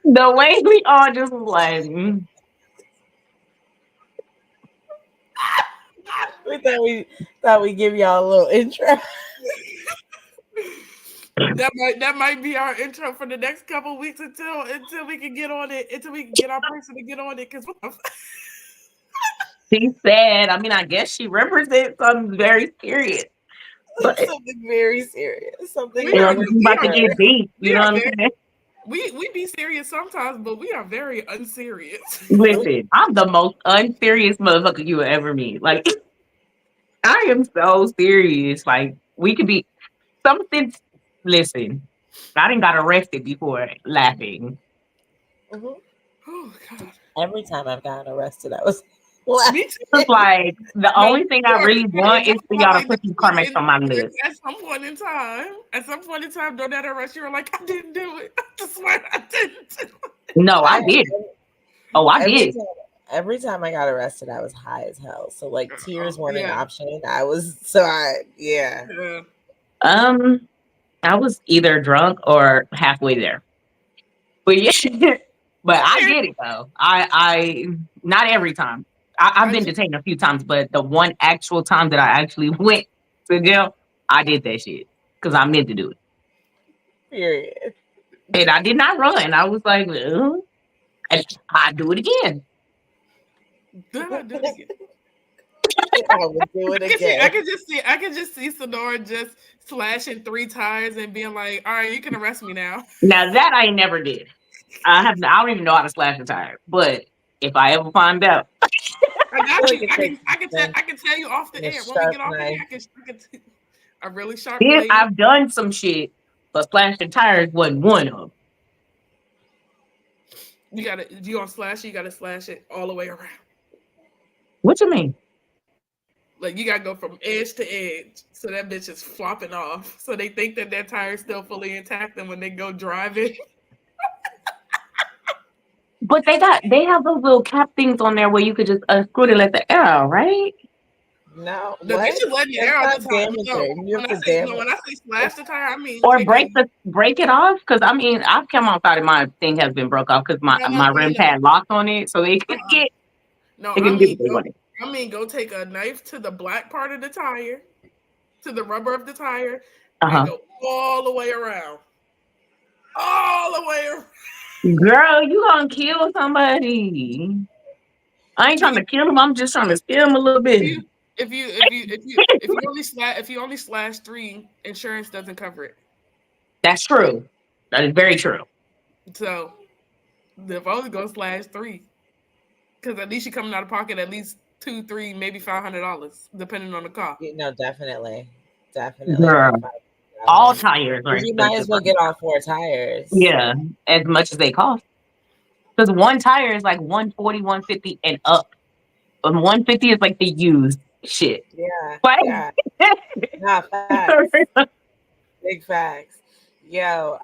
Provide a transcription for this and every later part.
The way we all just was like, We thought we'd give y'all a little intro. That might be our intro for the next couple weeks until we can get on it, until we can get our person to get on it. Because she said, I mean, I guess she represents something very serious. But something very serious. Something We are- we're about to get deep. You we know are what I'm saying? we be serious sometimes, but we are very unserious. Listen, I'm the most unserious motherfucker you will ever meet. Like, I am so serious. Like, we could be something. Listen, I didn't got arrested before laughing. Mhm. Oh God. Every time I've gotten arrested, I was Me laughing. too. It's like the No, only thing I really want is for y'all to like put some Carmex on my lips. at some point in time, during that arrest, you were like, I didn't do it. I just swear I didn't do it. No, I did. Oh, I did. Every time I got arrested, I was high as hell. So like tears weren't an Yeah. option. I yeah. I was either drunk or halfway there. But yeah, but I did it though. I not every time. I've been detained a few times, but the one actual time that I actually went to jail, I did that shit because I meant to do it, Period. and I did not run. I was like, and I do it again. Then I do it again. I would do it again. I could just see Sonora just slashing 3 tires and being like, all right, you can arrest me now. Now that I never did. I don't even know how to slash a tire, but if I ever find out, I got you. I can tell you off the air. When we get off the air, I can a really sharp blade. I've done some shit, but slashing tires wasn't one of them. If you gonna slash it, you gotta slash it all the way around. What you mean? Like you gotta go from edge to edge, so that bitch is flopping off. So they think that their tire is still fully intact, and when they go drive it. But they have those little cap things on there where you could just unscrew it and let the air out, right? No, The bitch is letting the air out the tire. When I say slash the tire, I mean or break it off. Because I mean, I've come outside and my thing has been broke off because my rim pad locked on it, so they could get. No, I mean, go take a knife to the black part of the tire, to the rubber of the tire, and go all the way around. All the way around. Girl, you gonna kill somebody. I ain't trying to kill him. I'm just trying to scare him a little bit. If you only slash 3, insurance doesn't cover it. That's true. That is very true. So, if I was gonna slash 3, because at least you're coming out of pocket at least $200, $300, maybe $500, depending on the car. No, definitely. Girl, all tires are. You might as well get all 4 tires. Yeah, as much as they cost. Because one tire is like $140, $150 and up. And $150 is like the used shit. Yeah. Right? Yeah. Nah, facts. Big facts. Yo,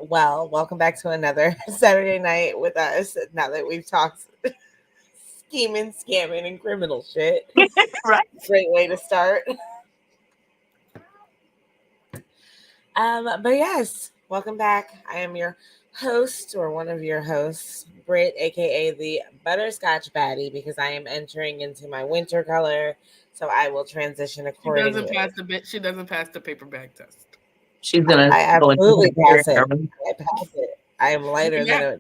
well, welcome back to another Saturday night with us. Now that we've talked scheming, scamming, and criminal shit. Right. Great way to start. But yes, welcome back. I am your host, or one of your hosts, Britt, aka the Butterscotch Baddie, because I am entering into my winter color, so I will transition accordingly. She doesn't pass the paper bag test. She's gonna. I absolutely pass it. I pass it. I am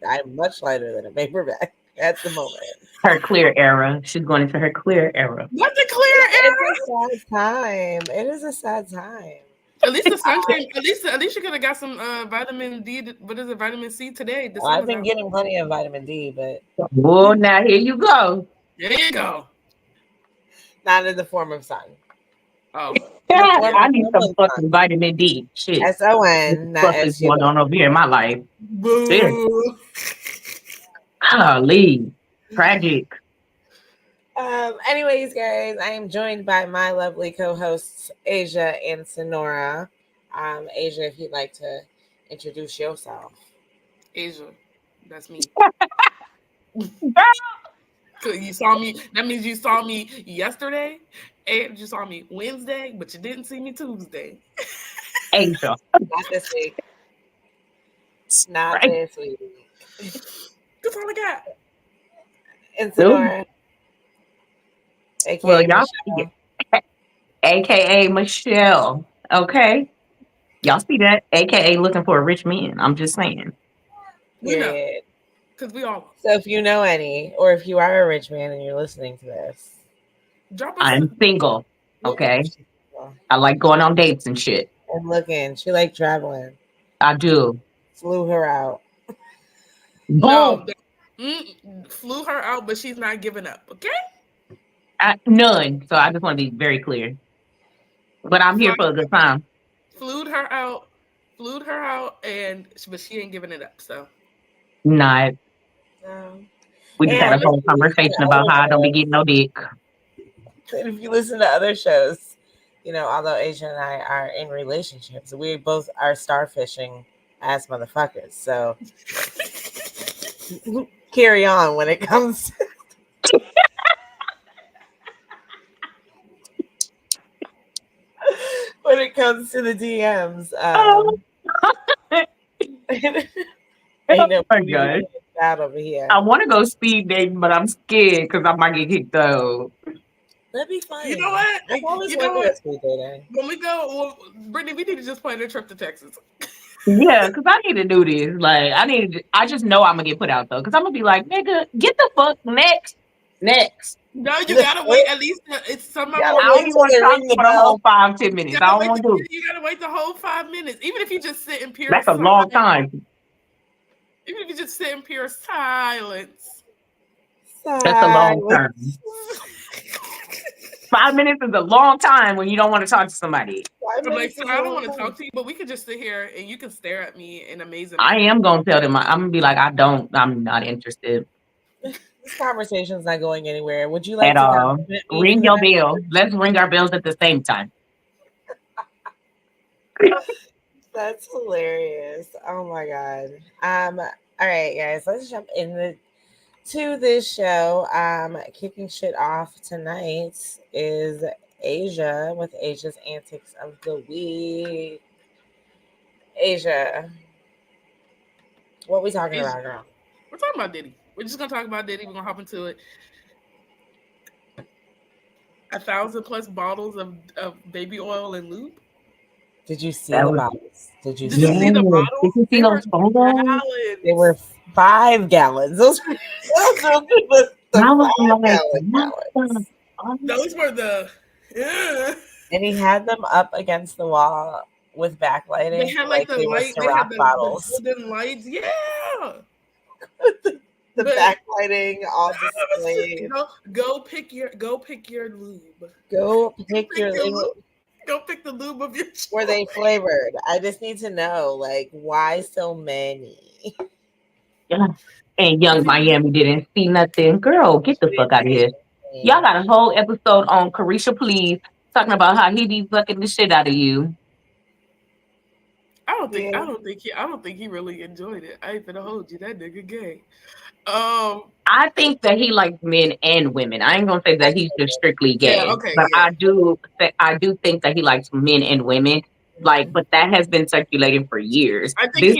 I'm much lighter than a paper bag at the moment. Her clear era. She's going into her clear era. What's a clear era? It's a sad time. It is a sad time. At least the sun came. At least you could have got some vitamin D. What is it? Vitamin C today. Well, I've been getting plenty of vitamin D, but well, now here you go. There you go. not in the form of sun. Oh, I need some fucking vitamin D. Shit. S1, not What is going on over here in my life? Boo. Golly. Tragic. Anyways, guys, I am joined by my lovely co-hosts Asia and Sonora. Asia, if you'd like to introduce yourself. Asia, that's me. You saw me. That means you saw me yesterday, and you saw me Wednesday, but you didn't see me Tuesday. Asia. Not this week. Not this week. That's all I got. And Sonora. Well, y'all, AKA Michelle. Okay. Y'all see that? AKA looking for a rich man. I'm just saying. Yeah. Because we all. So if you know any, or if you are a rich man and you're listening to this, I'm single. Okay. I like going on dates and shit. And looking. She like traveling. I do. Flew her out. No. Flew her out, but she's not giving up. Okay. None. So I just want to be very clear. But I'm here for a good time. Flew her out, but she ain't giving it up. So. Not. We just had a whole conversation about how I don't be getting no dick. And if you listen to other shows, you know, although Asia and I are in relationships, we both are starfishing ass motherfuckers. So carry on when it comes. When it comes to the DMs, out over here. I want to go speed dating, but I'm scared because I might get kicked out. That'd be fun. You know what? I've always wanted to speed dating. When we go, Brittany, we need to just plan a trip to Texas. Yeah, because I need to do this. Like, I just know I'm gonna get put out though, because I'm gonna be like, nigga, get the fuck next. No, you gotta wait at least. It's some. I don't even want to talk for the whole 5-10 minutes. I don't want to do it. You gotta wait the whole 5 minutes, even if you just sit in pure. That's a long time. Even if you just sit in pure silence. That's a long time. 5 minutes is a long time when you don't want to talk to somebody. I'm like, so I don't want to talk to you, but we could just sit here and you can stare at me in amazing. I am gonna tell them. I'm gonna be like, I'm not interested. This conversation's not going anywhere. Would you like at to all? Ring your bell. Let's ring our bells at the same time. That's hilarious. Oh my god. All right, guys, let's jump into this show. Kicking shit off tonight is Asia with Asia's antics of the week. Asia, what we talking about, girl? We're talking about Diddy. We're just gonna talk about Diddy. We're gonna hop into it. 1,000+ bottles of baby oil and lube. Did you see the bottles? Did you see the bottles? Did you see those bottles? They were 5 gallons. Those were the 5 gallons. Those were the. And he had them up against the wall with backlighting. They had like the light. They had the golden lights. Yeah. The backlighting all displayed. Go pick your lube. Go pick your lube. Go pick the lube of your choice. Were they flavored? I just need to know, like, why so many? Yeah. And Young Miami didn't see nothing. Girl, get the fuck out of here. Y'all got a whole episode on Carisha Please talking about how he be fucking the shit out of you. I don't think he really enjoyed it. I ain't finna hold you. That nigga gay. I think that he likes men and women. I ain't gonna say that he's just strictly gay. Yeah, okay, but yeah. I do think that he likes men and women. Like, but that has been circulating for years. I think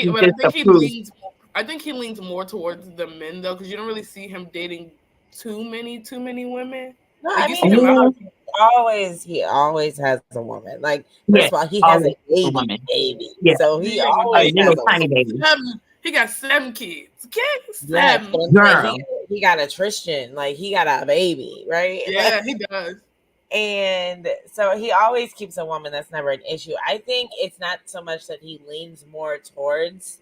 he leans more towards the men though, because you don't really see him dating too many women. No, I mean, he always has a woman. Like, first of all, he has a baby. Yeah. So he always has a tiny baby. He got 7 kids. Okay? 7. Girl. He got a Tristan. Like, he got a baby, right? Yeah, he does. And so he always keeps a woman. That's never an issue. I think it's not so much that he leans more towards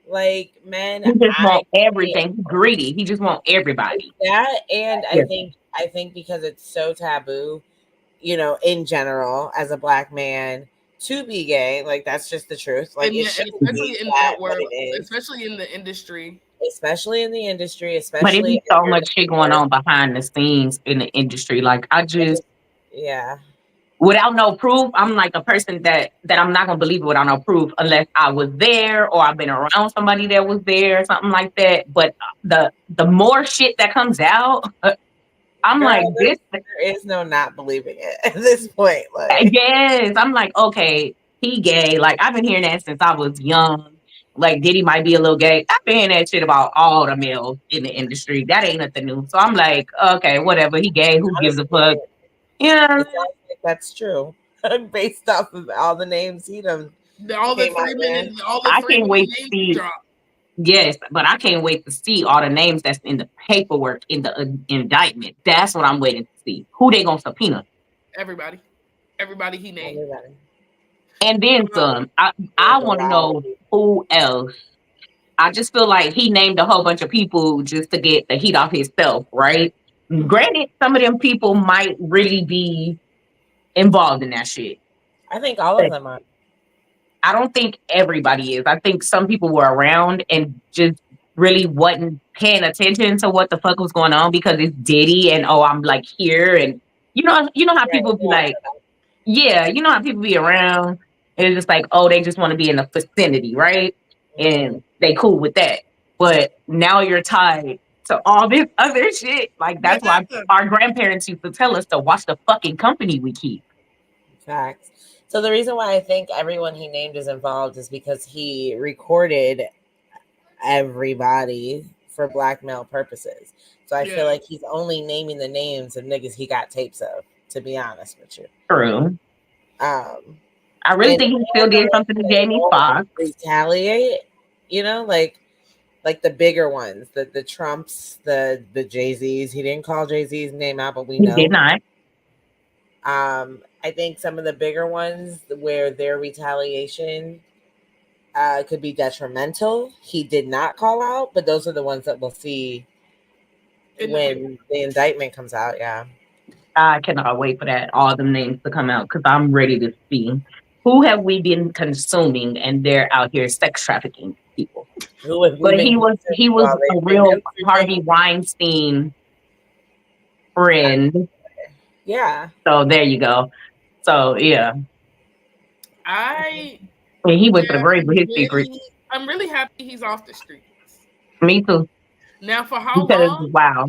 like men. He just I want everything. He's greedy. He just want everybody. that, and Yeah. I think because it's so taboo, you know, in general, as a black man to be gay, like that's just the truth. Like it shouldn't be in that, that world, but it is. especially in the industry. Especially in the industry, But it especially be so much shit going on behind the scenes in the industry. Like I just, yeah. without no proof, I'm like a person that I'm not gonna believe it without no proof unless I was there or I've been around somebody that was there or something like that. But the more shit that comes out, I'm Girl, like this. there is no not believing it at this point. Like, Yes, I'm like, okay, he gay. Like I've been hearing that since I was young. Like Diddy might be a little gay. I've been hearing that shit about all the males in the industry. That ain't nothing new. So I'm like, okay, whatever. He gay. Who gives a fuck? Yeah, it sounds like that's true. Based off of all the names he done. All the came out Freeman and all I the can't Freeman wait to names see. drop. Yes, but I can't wait to see all the names that's in the paperwork in the indictment. That's what I'm waiting to see. Who they gonna subpoena? Everybody he named. Everybody. And then some. I want to know who else. I just feel like he named a whole bunch of people just to get the heat off himself, right? Granted, some of them people might really be involved in that shit. I think all of them are. I don't think everybody is. I think some people were around and just really wasn't paying attention to what the fuck was going on because it's Diddy and oh, I'm like here and you know how people be like, yeah, you know how people be around and it's just like, oh, they just want to be in the vicinity, right? And they cool with that. But now you're tied to all this other shit. Like that's why our grandparents used to tell us to watch the fucking company we keep. Facts. So the reason why I think everyone he named is involved is because he recorded everybody for blackmail purposes. So I feel like he's only naming the names of niggas he got tapes of, to be honest with you. True. I really think he still did something to Jamie Foxx. Retaliate, you know, like the bigger ones, the Trumps, the Jay-Z's. He didn't call Jay-Z's name out, but we know. He did not. I think some of the bigger ones where their retaliation could be detrimental, he did not call out, but those are the ones that we'll see when the indictment comes out. Yeah. I cannot wait for that, all them names to come out because I'm ready to see who have we been consuming and they're out here sex trafficking people. But he was a real Harvey Weinstein friend. Yeah. So there you go. So yeah. He went to the grave with his secret. I'm really happy he's off the streets. Me too. Now for how long? Wow.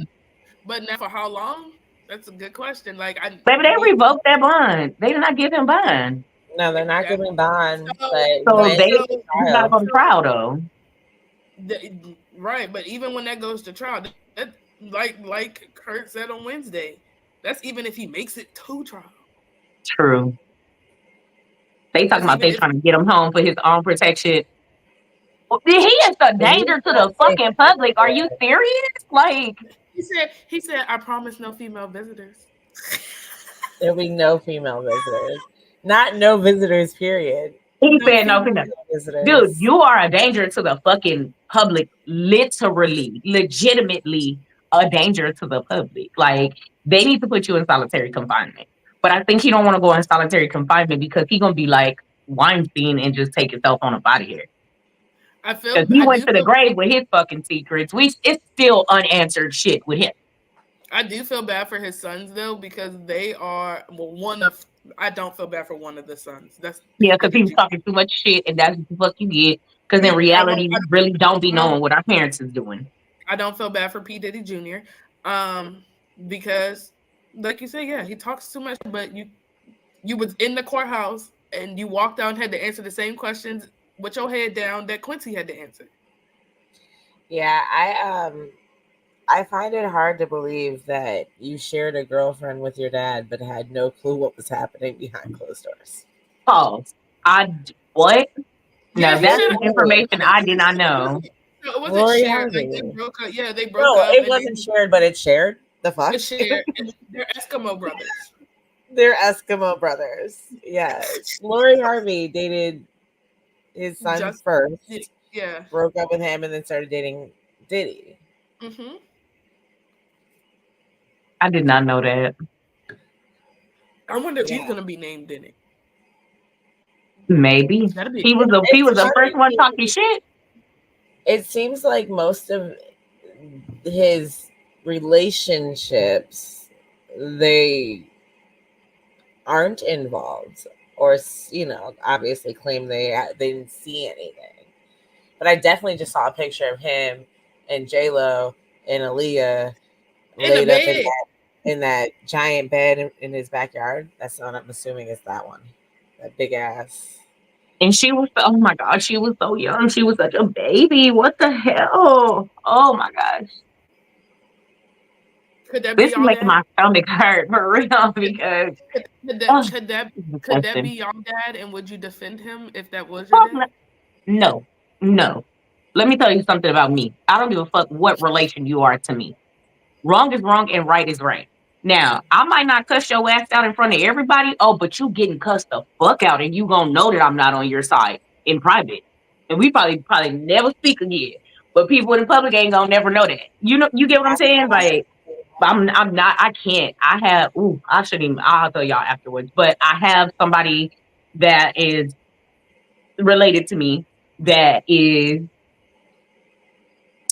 But now for how long? That's a good question. Like, baby, they revoked that bond. They did not give him bond. No, they're not giving bond. So they got on trial though. Right, but even when that goes to trial, that, like Kurt said on Wednesday, that's even if he makes it to trial. True. They talking about they trying to get him home for his own protection. He is a danger to the fucking public. Are you serious? Like he said, I promise no female visitors. There'll be no female visitors. Not no visitors, period. He said no female visitors. Dude, you are a danger to the fucking public. Literally, legitimately a danger to the public. Like they need to put you in solitary confinement. But I think he don't want to go in solitary confinement because he's gonna be like Weinstein and just take himself on up out of here. Because he went to the grave with his fucking secrets. It's still unanswered shit with him. I do feel bad for his sons though, because they are one of. I don't feel bad for one of the sons. That's because he was talking too much shit, and that's what the fuck you get. Because in reality, we really don't be knowing what our parents is doing. I don't feel bad for P. Diddy Jr. Because, like you say, yeah, he talks too much. But you was in the courthouse and you walked out and had to answer the same questions with your head down that Quincy had to answer. Yeah, I find it hard to believe that you shared a girlfriend with your dad, but had no clue what was happening behind closed doors. Oh, what? No, that's information I did not know. No, it wasn't shared. Like, they broke up. Yeah, they broke up. No, it wasn't shared, but it's shared. The fuck? It's shared. They're Eskimo brothers. They're Eskimo brothers. Yeah. Lori Harvey dated his son first. Yeah. Broke up with him and then started dating Diddy. Mm-hmm. I did not know that. I wonder if he's gonna be named Diddy. Maybe he was the first one talking shit. It seems like most of his relationships, they aren't involved, or obviously claim they didn't see anything. But I definitely just saw a picture of him and J-Lo and Aaliyah laid up in that giant bed in his backyard. That's what I'm assuming is that one, that big ass. And she was, oh my God, she was so young. She was such a baby. What the hell? Oh my gosh. Could that be like my stomach hurt for real because could that be your dad? And would you defend him if that was your dad? No. Let me tell you something about me. I don't give a fuck what relation you are to me. Wrong is wrong and right is right. Now, I might not cuss your ass out in front of everybody. Oh, but you getting cussed the fuck out and you gonna know that I'm not on your side in private. And we probably never speak again. But people in the public ain't gonna never know that. You get what I'm saying? Like, I'm not, I can't. I shouldn't even, I'll tell y'all afterwards. But I have somebody that is related to me that is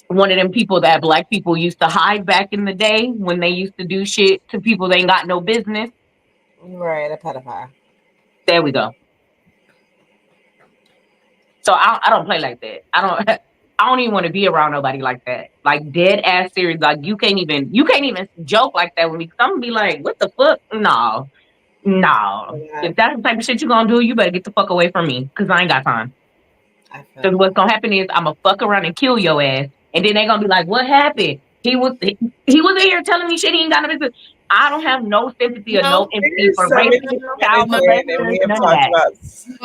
one of them people that Black people used to hide back in the day when they used to do shit to people they ain't got no business. Right, a pedophile. There we go. So I don't play like that. I don't even want to be around nobody like that. Like dead ass serious. Like you can't even joke like that with me. I'm gonna be like, what the fuck? No. If that's the type of shit you gonna do, you better get the fuck away from me because I ain't got time. Because what's gonna happen is I'm gonna fuck around and kill your ass, and then they gonna be like, "What happened? He was in here telling me shit he ain't got no business." I don't have no sympathy or no empathy for rape, child molesters, none of that.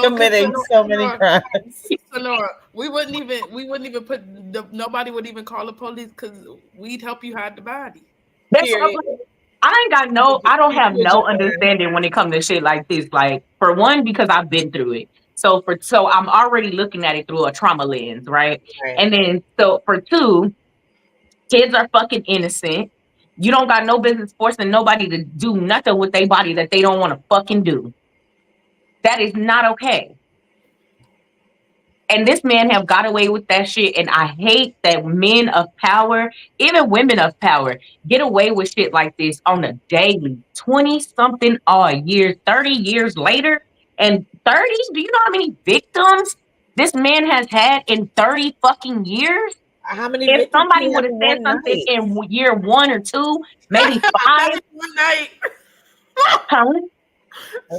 Committing so many crimes. Samyra, we wouldn't even put nobody would even call the police because we'd help you hide the body. I don't have no understanding when it comes to shit like this. Like for one, because I've been through it. So I'm already looking at it through a trauma lens, right? And then so for two, kids are fucking innocent. You don't got no business forcing nobody to do nothing with their body that they don't want to fucking do. That is not okay. And this man have got away with that shit. And I hate that men of power, even women of power, get away with shit like this on a daily. 20-something years, 30 years later. And 30, do you know how many victims this man has had in 30 fucking years? How many? If somebody would have said something in year 1 or 2, maybe 5. One night. I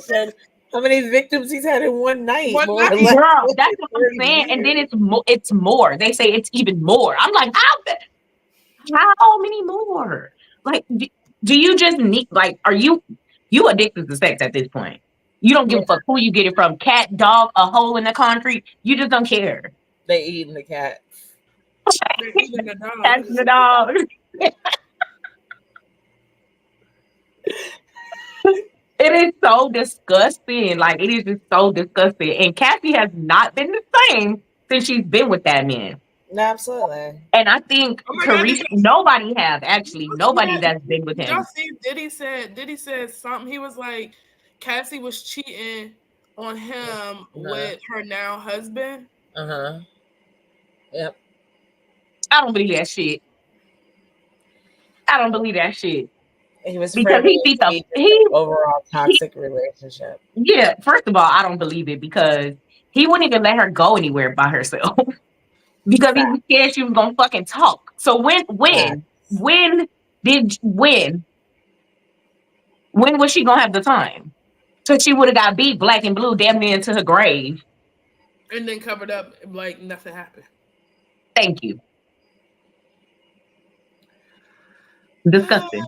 said, how many victims he's had in one night? Girl, that's what I'm saying. And then it's more. They say it's even more. I'm like, how many more? Like, do you just need, like, are you addicted to sex at this point? You don't give a fuck who you get it from. Cat, dog, a hole in the concrete. You just don't care. They eating the cat. They're eating the dog. That's the dog. It is so disgusting. Like, it is just so disgusting. And Cassie has not been the same since she's been with that man. Absolutely. And I think nobody that's been with him. Y'all see, Diddy said something. He was like, Cassie was cheating on him with her now husband. Yep. I don't believe that shit. He was because he overall toxic relationship. Yeah, first of all, I don't believe it because he wouldn't even let her go anywhere by herself because he was scared she was gonna fucking talk. So when was she gonna have the time? So she would have got beat black and blue damn near into her grave. And then covered up like nothing happened. Thank you. Disgusting.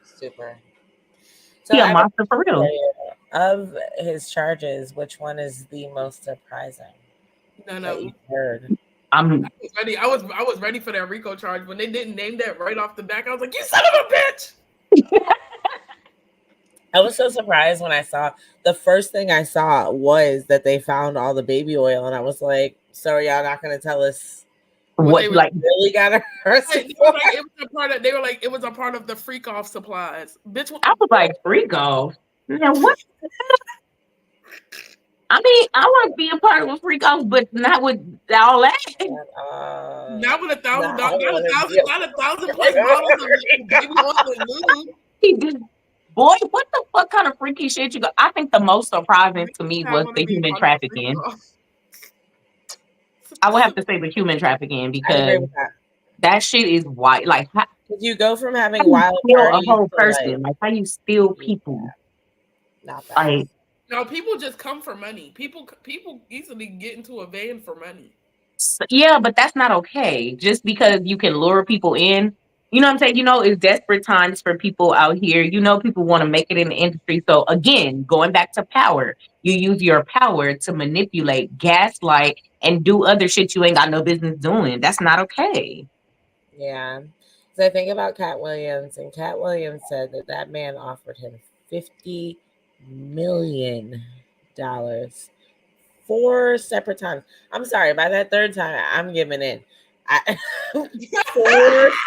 Super. So a monster for real. Of his charges, which one is the most surprising? No. Heard. I was ready. I was ready for that RICO charge. When they didn't name that right off the back, I was like, "You son of a bitch!" I was so surprised when I saw the first thing I saw was that they found all the baby oil, and I was like, "So are y'all not going to tell us what they like really got her?" They were like, it was a part of. They were like, it was a part of the freak off supplies, bitch. I was like freak off. Now what? I mean, I want to be a part of a freak off, but not with all that. Not with not not a thousand plus bottles of baby oil and lube. He did. Boy, what the fuck kind of freaky shit you got? I think the most surprising to me was the human trafficking. I would have to say the human trafficking because that shit is wild. Like, how you go from having wild steal a whole person? Like, how you steal people? Not that. Like, no, people just come for money. People easily get into a van for money. Yeah, but that's not okay. Just because you can lure people in, you know what I'm saying? You know, it's desperate times for people out here. You know, people want to make it in the industry. So again, going back to power, you use your power to manipulate, gaslight, and do other shit you ain't got no business doing. That's not okay. Yeah. So I think about Cat Williams, and Cat Williams said that man offered him $50 million 4 separate times. I'm sorry, by that third time, I'm giving in. 4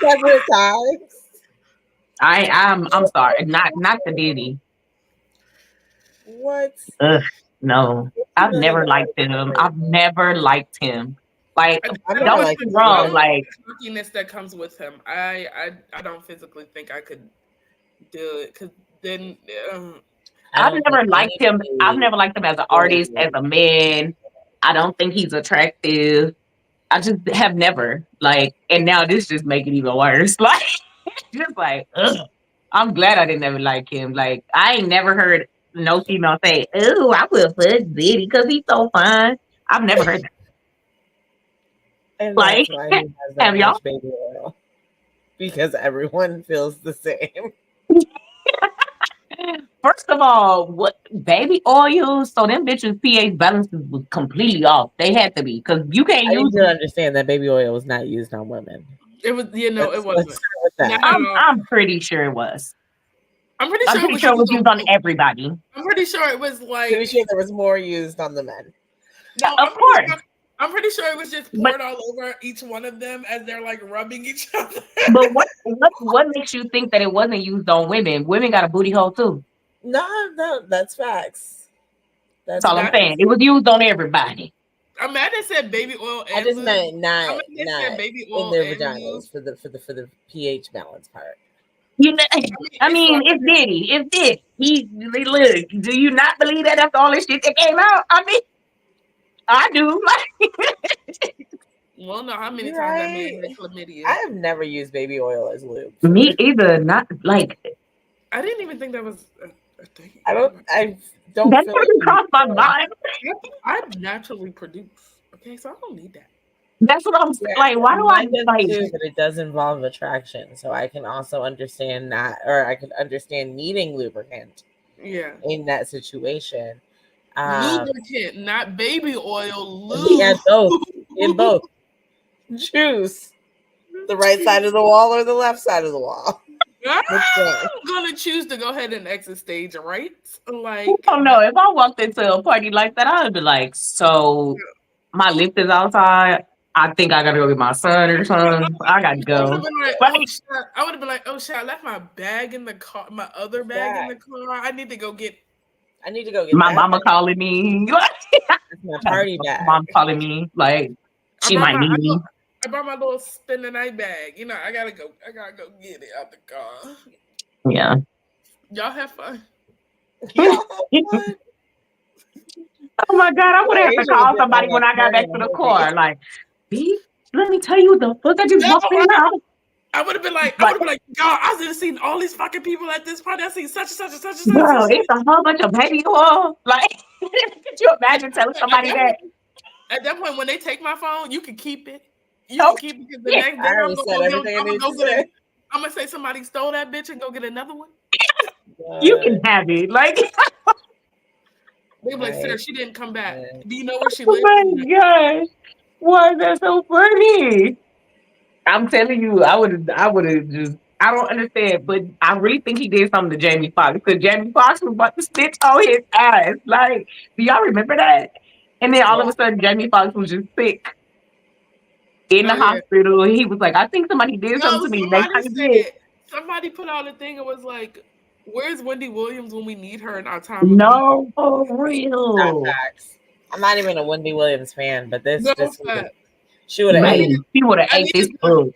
separate times. I'm sorry, not the Diddy. What? Ugh, no, I've never liked him. I've never liked him. Like, don't get me wrong. Like, happiness that comes with him. I don't physically think I could do it because then. I've never liked him. I've never liked him as an artist, as a man. I don't think he's attractive. I just have never like, and now this just make it even worse. Like, just like, ugh. I'm glad I didn't ever like him. Like, I ain't never heard no female say, "Ooh, I will fuck Diddy because he's so fine." I've never heard that. And like, that's why he has that much baby oil. Because everyone feels the same. First of all, what baby oil? So them bitches pH balances was completely off. They had to be because you can't use. You understand that baby oil was not used on women. It was, it wasn't. I'm pretty sure it was. I'm pretty sure it was used on everybody. I'm pretty sure it was like. Pretty sure there was more used on the men. No, of course. I'm pretty sure it was just poured all over each one of them as they're like rubbing each other. But what makes you think that it wasn't used on women? Women got a booty hole too. No, that's facts. That's all I'm saying. It was used on everybody. I'm mad they said baby oil. I just meant not baby oil in their vaginas for the pH balance part. You know, I mean, it's Diddy. It's Diddy. He look. Do you not believe that after all this shit that came out? I mean, I do. Well, no, how many times I made chlamydia? I have never used baby oil as lube. Me either. Not like. I didn't even think that was a thing. I don't. That doesn't cross my mind. I naturally produce. Okay, so I don't need that. That's what I'm saying. Like, why do I like? But it does involve attraction, so I can also understand that, or I can understand needing lubricant. Yeah. In that situation. Lubricant, not baby oil. Lube. Yeah, both. In both. Choose the right side of the wall or the left side of the wall. I'm gonna choose to go ahead and exit stage, right? Like, I don't know. If I walked into a party like that, I would be like, "So, my lift is outside. I think I gotta go get my son or something. I gotta go." I would have been like, "Oh shit, I left my bag in the car. My other bag in the car. I need to go get." My mama calling me. It's my party bag. Mom calling me like she might need me. I brought my little spend the night bag. You know, I gotta go get it out the car. Yeah. Y'all have fun. Oh my God, I would have to call somebody when I got back to the car. Like, B, let me tell you the fuck I just walked in now. I would have been like, God, I should have seen all these fucking people at this party. I seen such and such and such and such. Bro, it's a whole bunch of baby oil. Like, could you imagine telling somebody that? At that point, when they take my phone, you can keep it. You can keep it because the next day I'm gonna say somebody stole that bitch and go get another one. You can have it. Like, they're like, sir, she didn't come back. Do you know where she lives? Oh my gosh. Why is that so funny? I'm telling you, I would have just I don't understand, but I really think he did something to Jamie Foxx because Jamie Foxx was about to stitch on his ass. Like, do y'all remember that? And then all of a sudden, Jamie Foxx was just sick in the hospital. And he was like, I think somebody did something to me. Somebody put out a thing. It was like, where's Wendy Williams when we need her in our time of need? No, for real. I'm not even a Wendy Williams fan, but this she would have ate. She would have ate this food.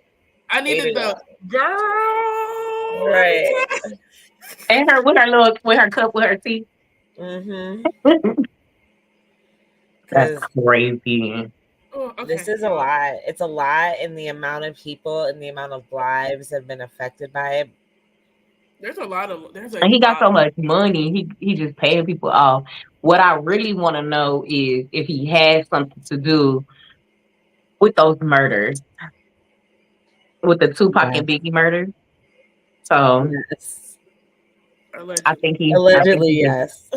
I needed the girl, right? And her with her cup with her teeth. That's crazy. Oh, okay. This is a lot. It's a lot in the amount of people and the amount of lives have been affected by it. And he got so much money. He just paying people off. What I really want to know is if he had something to do with those murders, with the Tupac and Biggie murders. So I think he allegedly yes.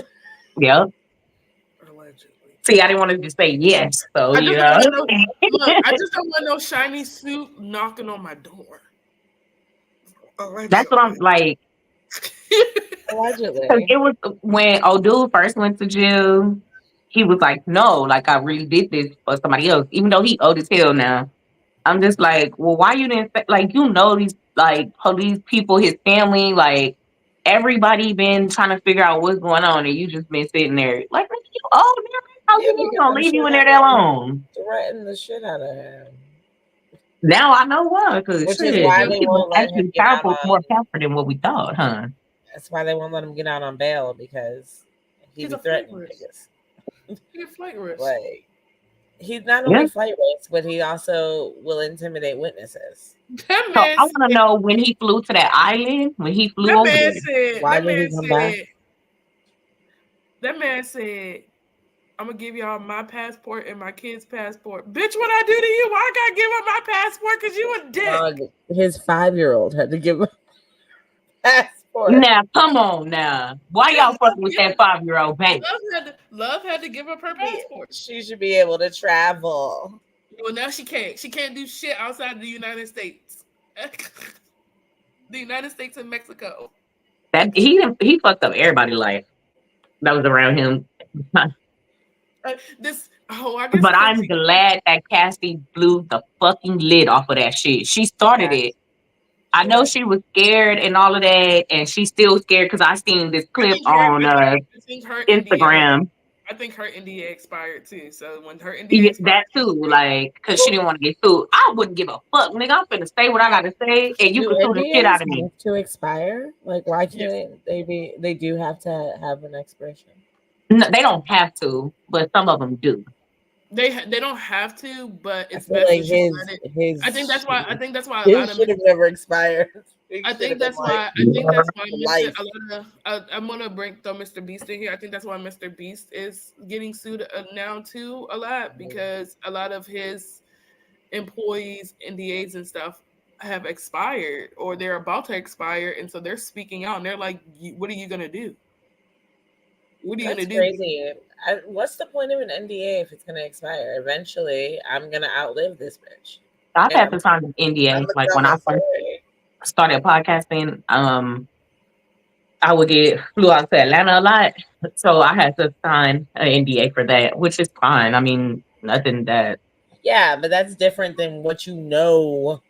Yep. See, I didn't want to just say yes. So I just don't want no shiny suit knocking on my door. That's what I'm like. Allegedly. It was when old dude first went to jail. He was like, "No, like I really did this for somebody else," even though he owed his hell now. I'm just like, well, why you didn't say, like, these like police people, his family, like everybody been trying to figure out what's going on, and you just been sitting there like, you owe me. How you gonna leave you in there that long? Threaten the shit out of him. Now I know why, because which is why they won't let him get out on, more powerful than what we thought, huh? That's why they won't let him get out on bail because he's a threatening niggas. He's a flight risk. Like he's not only flight risk, but he also will intimidate witnesses. So I want to know when he flew to that island. When he flew over there, why did he come back? That man said, I'm gonna give y'all my passport and my kid's passport. Bitch, what I do to you? Why I gotta give up my passport? Because you a dick. His 5-year-old had to give him passport. Now, come on now. Why y'all fucking with that 5-year-old baby? Love had to give up her passport. She should be able to travel. Well, now she can't. She can't do shit outside of the United States. The United States and Mexico. That he fucked up everybody's life that was around him. But I'm glad that Cassie blew the fucking lid off of that shit. She started it. I know she was scared and all of that, and she's still scared because I seen this clip on Instagram. I think her NDA expired too. So when her NDA expired, that too, like, because she didn't want to get sued. I wouldn't give a fuck, nigga. I'm finna say what I gotta say, and you can sue the shit out of me. To expire, like, why can't they be? They do have to have an expiration. No, they don't have to, but some of them do. They don't have to, but it's best like his. I think that's why a lot of should have never expired. I think that's why. I'm gonna throw Mr. Beast in here. I think that's why Mr. Beast is getting sued now too a lot because a lot of his employees, NDAs and stuff have expired or they're about to expire, and so they're speaking out and they're like, "What are you gonna do? What are you gonna do?" Crazy. What's the point of an NDA if it's gonna expire? Eventually, I'm gonna outlive this bitch. I've had to sign an NDA. Like when I first started podcasting, I would flew out to Atlanta a lot, so I had to sign an NDA for that, which is fine. I mean, nothing that. Yeah, but that's different than what you know.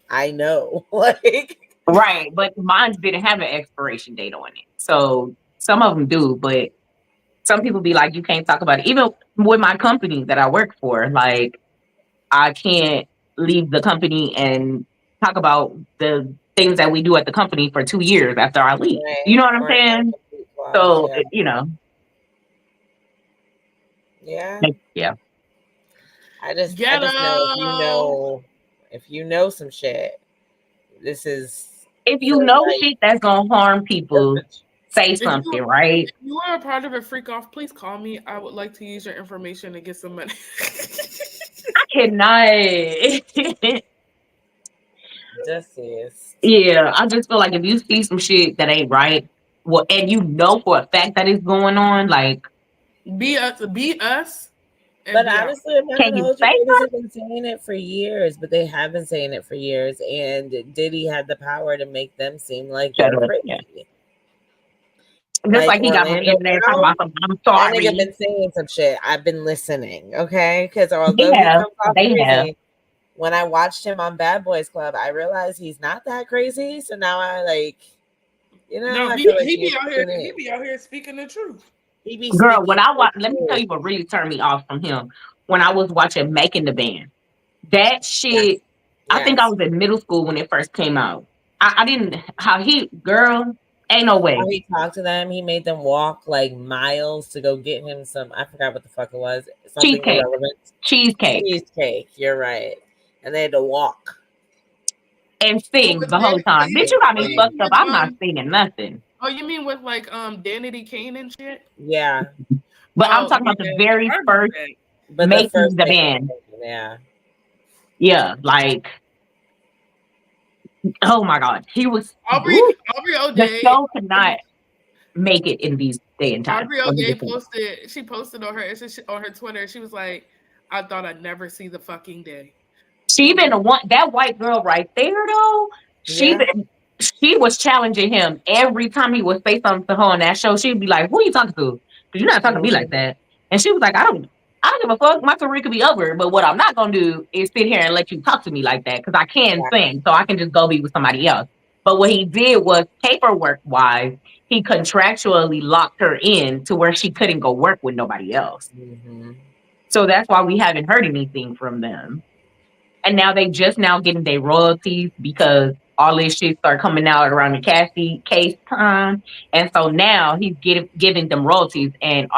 I know, like right, but mine didn't have an expiration date on it, so some of them do, but some people be like, you can't talk about it. Even with my company that I work for, like I can't leave the company and talk about the things that we do at the company for 2 years after I leave. Right. You know what I'm saying? So, you know. Yeah. Yeah. I just know if you know some shit, this is. If you know shit that's going to harm people, say something, right? If you are a part of a freak off, please call me. I would like to use your information to get some money. I cannot. Just is. Yeah, I just feel like if you see some shit that ain't right, well, and you know for a fact that it's going on, like be us and But be out. honestly, I'm not Can gonna you hold you. say Niggas that? have been saying it for years, but they have been saying it for years, and Diddy had the power to make them seem like they Shut were up. Yeah. crazy. Just Like like he got on the Orlando internet talking Brown, about something. I'm that nigga sorry. been saying some shit. I've been listening, okay? Because They although he have. comes off They have. crazy, when I watched him on Bad Boys Club, I realized he's not that crazy. So now I like, No, I feel like he he be is out here. tune He in. be out here speaking the truth. He be Girl, when speaking I the watch, let me tell truth. you what really turned me off from him. When I was watching Making the Band, that Yes, shit, I think I yes. was in middle school when it first came out. I didn't, how he, girl, ain't no How way. he talked to them, he made them walk like miles to go get him some. I forgot what the fuck it was. Something Cheesecake. irrelevant. Cheesecake. Cheesecake. You're right. And they had to walk. And Oh, sing with the whole oh, time. you Bitch, mean, you got oh, me you fucked mean up. with I'm not singing nothing. oh, you mean with like Danity Kane and shit? Yeah, But I'm Oh talking about the yeah, very I remember first that. but the Making first the thing, Band. yeah, Yeah, like, oh my God. He was, Aubrey ooh, Aubrey the O'Day. show could not make it in these day and time. Aubrey Let me O'Day just say that. posted. She posted on her Twitter. She was like, "I thought I'd never see the fucking day." She been the one that white girl right there though. She yeah. been she was challenging him every time he would say something to her on that show. She'd be like, "Who are you talking to? Because you're not talking to me like Mhm. that." And she was like, I don't give a fuck. My career could be over, but what I'm not gonna do is sit here and let you talk to me like that because I can Yeah. sing, so I can just go be with somebody else." But what he did was paperwork wise, he contractually locked her in to where she couldn't go work with nobody else. Mhm. So that's why we haven't heard anything from them. And now they just now getting their royalties because all this shit start coming out around the Cassie case time. And so now he's giving them royalties. And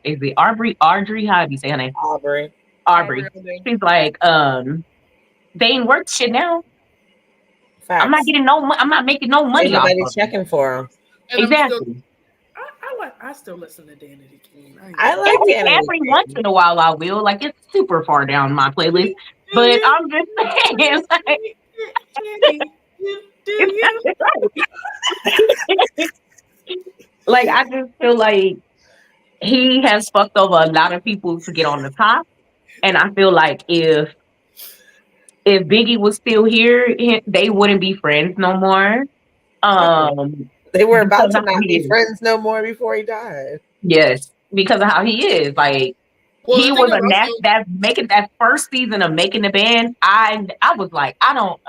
is it Audrey? How do you say her name? Aubrey. Aubrey Aubrey. O'Day. She's like, they ain't worth shit now. Facts. I'm not making no Ain't money off nobody of them. checking for him. And I'm still. Exactly. I still listen to Danity Kane. I ain't I gonna lie. like Danny Every once Kane. in a while I will. Like it's super far down my playlist. Do But you? I'm just saying, like, Danny, do you? like I just feel like he has fucked over a lot of people to get on the top. And I feel like if Biggie was still here, they wouldn't be friends no more. Uh-uh. Um, They were because about of to how not he be is. friends no more before he died. Yes, because of how he is. Like Well, the he thing was is also, that making that first season of Making the Band. I was like, I don't.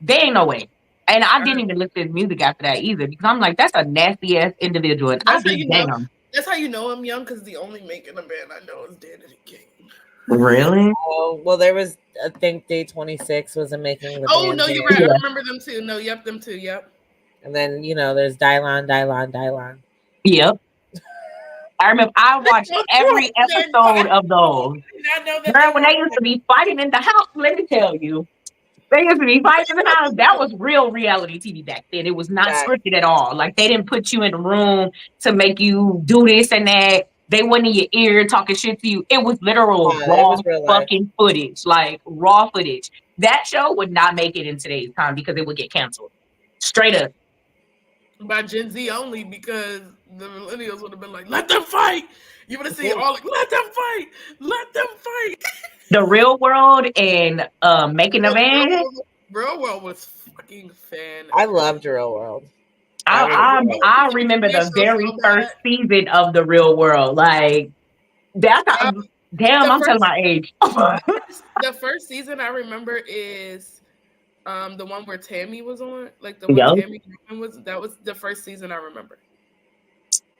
There ain't no way. And I didn't even listen to his music after that either because I'm like, that's a nasty ass individual. And I'd that's how be you know. damn. That's how you know I'm young because the only making a band I know is Danity Kane. Really? Oh, well, there was, I think Day 26 was a making the Oh band no, you're too. right. I Yeah. remember them too. No, yep, them too. Yep. And then, there's Dylon, Dylon, Dylon. Yep. I remember I watched Don't you every episode of those. I know that Girl, they when were. they used to be fighting in the house, let me tell you, they used to be fighting in the house. That was real reality TV back then. It was not Facts. scripted at all. Like they didn't put you in a room to make you do this and that. They went in your ear talking shit to you. It was literal Nah, it raw was real life. fucking footage, like raw footage. That show would not make it in today's time because it would get canceled. Straight up. By Gen Z only because the millennials would have been like, "Let them fight." You would have seen all like, "Let them fight, let them fight." The Real World and Making a Band. Real World was fucking I fantastic. loved Real World. That was good. I remember That the show very so first bad. season of The Real World. Like that's Um, damn, the I'm telling first, my age. the first season I remember is the one where Tammy was on, like the one Yep, Tammy was. That was the first season I remember.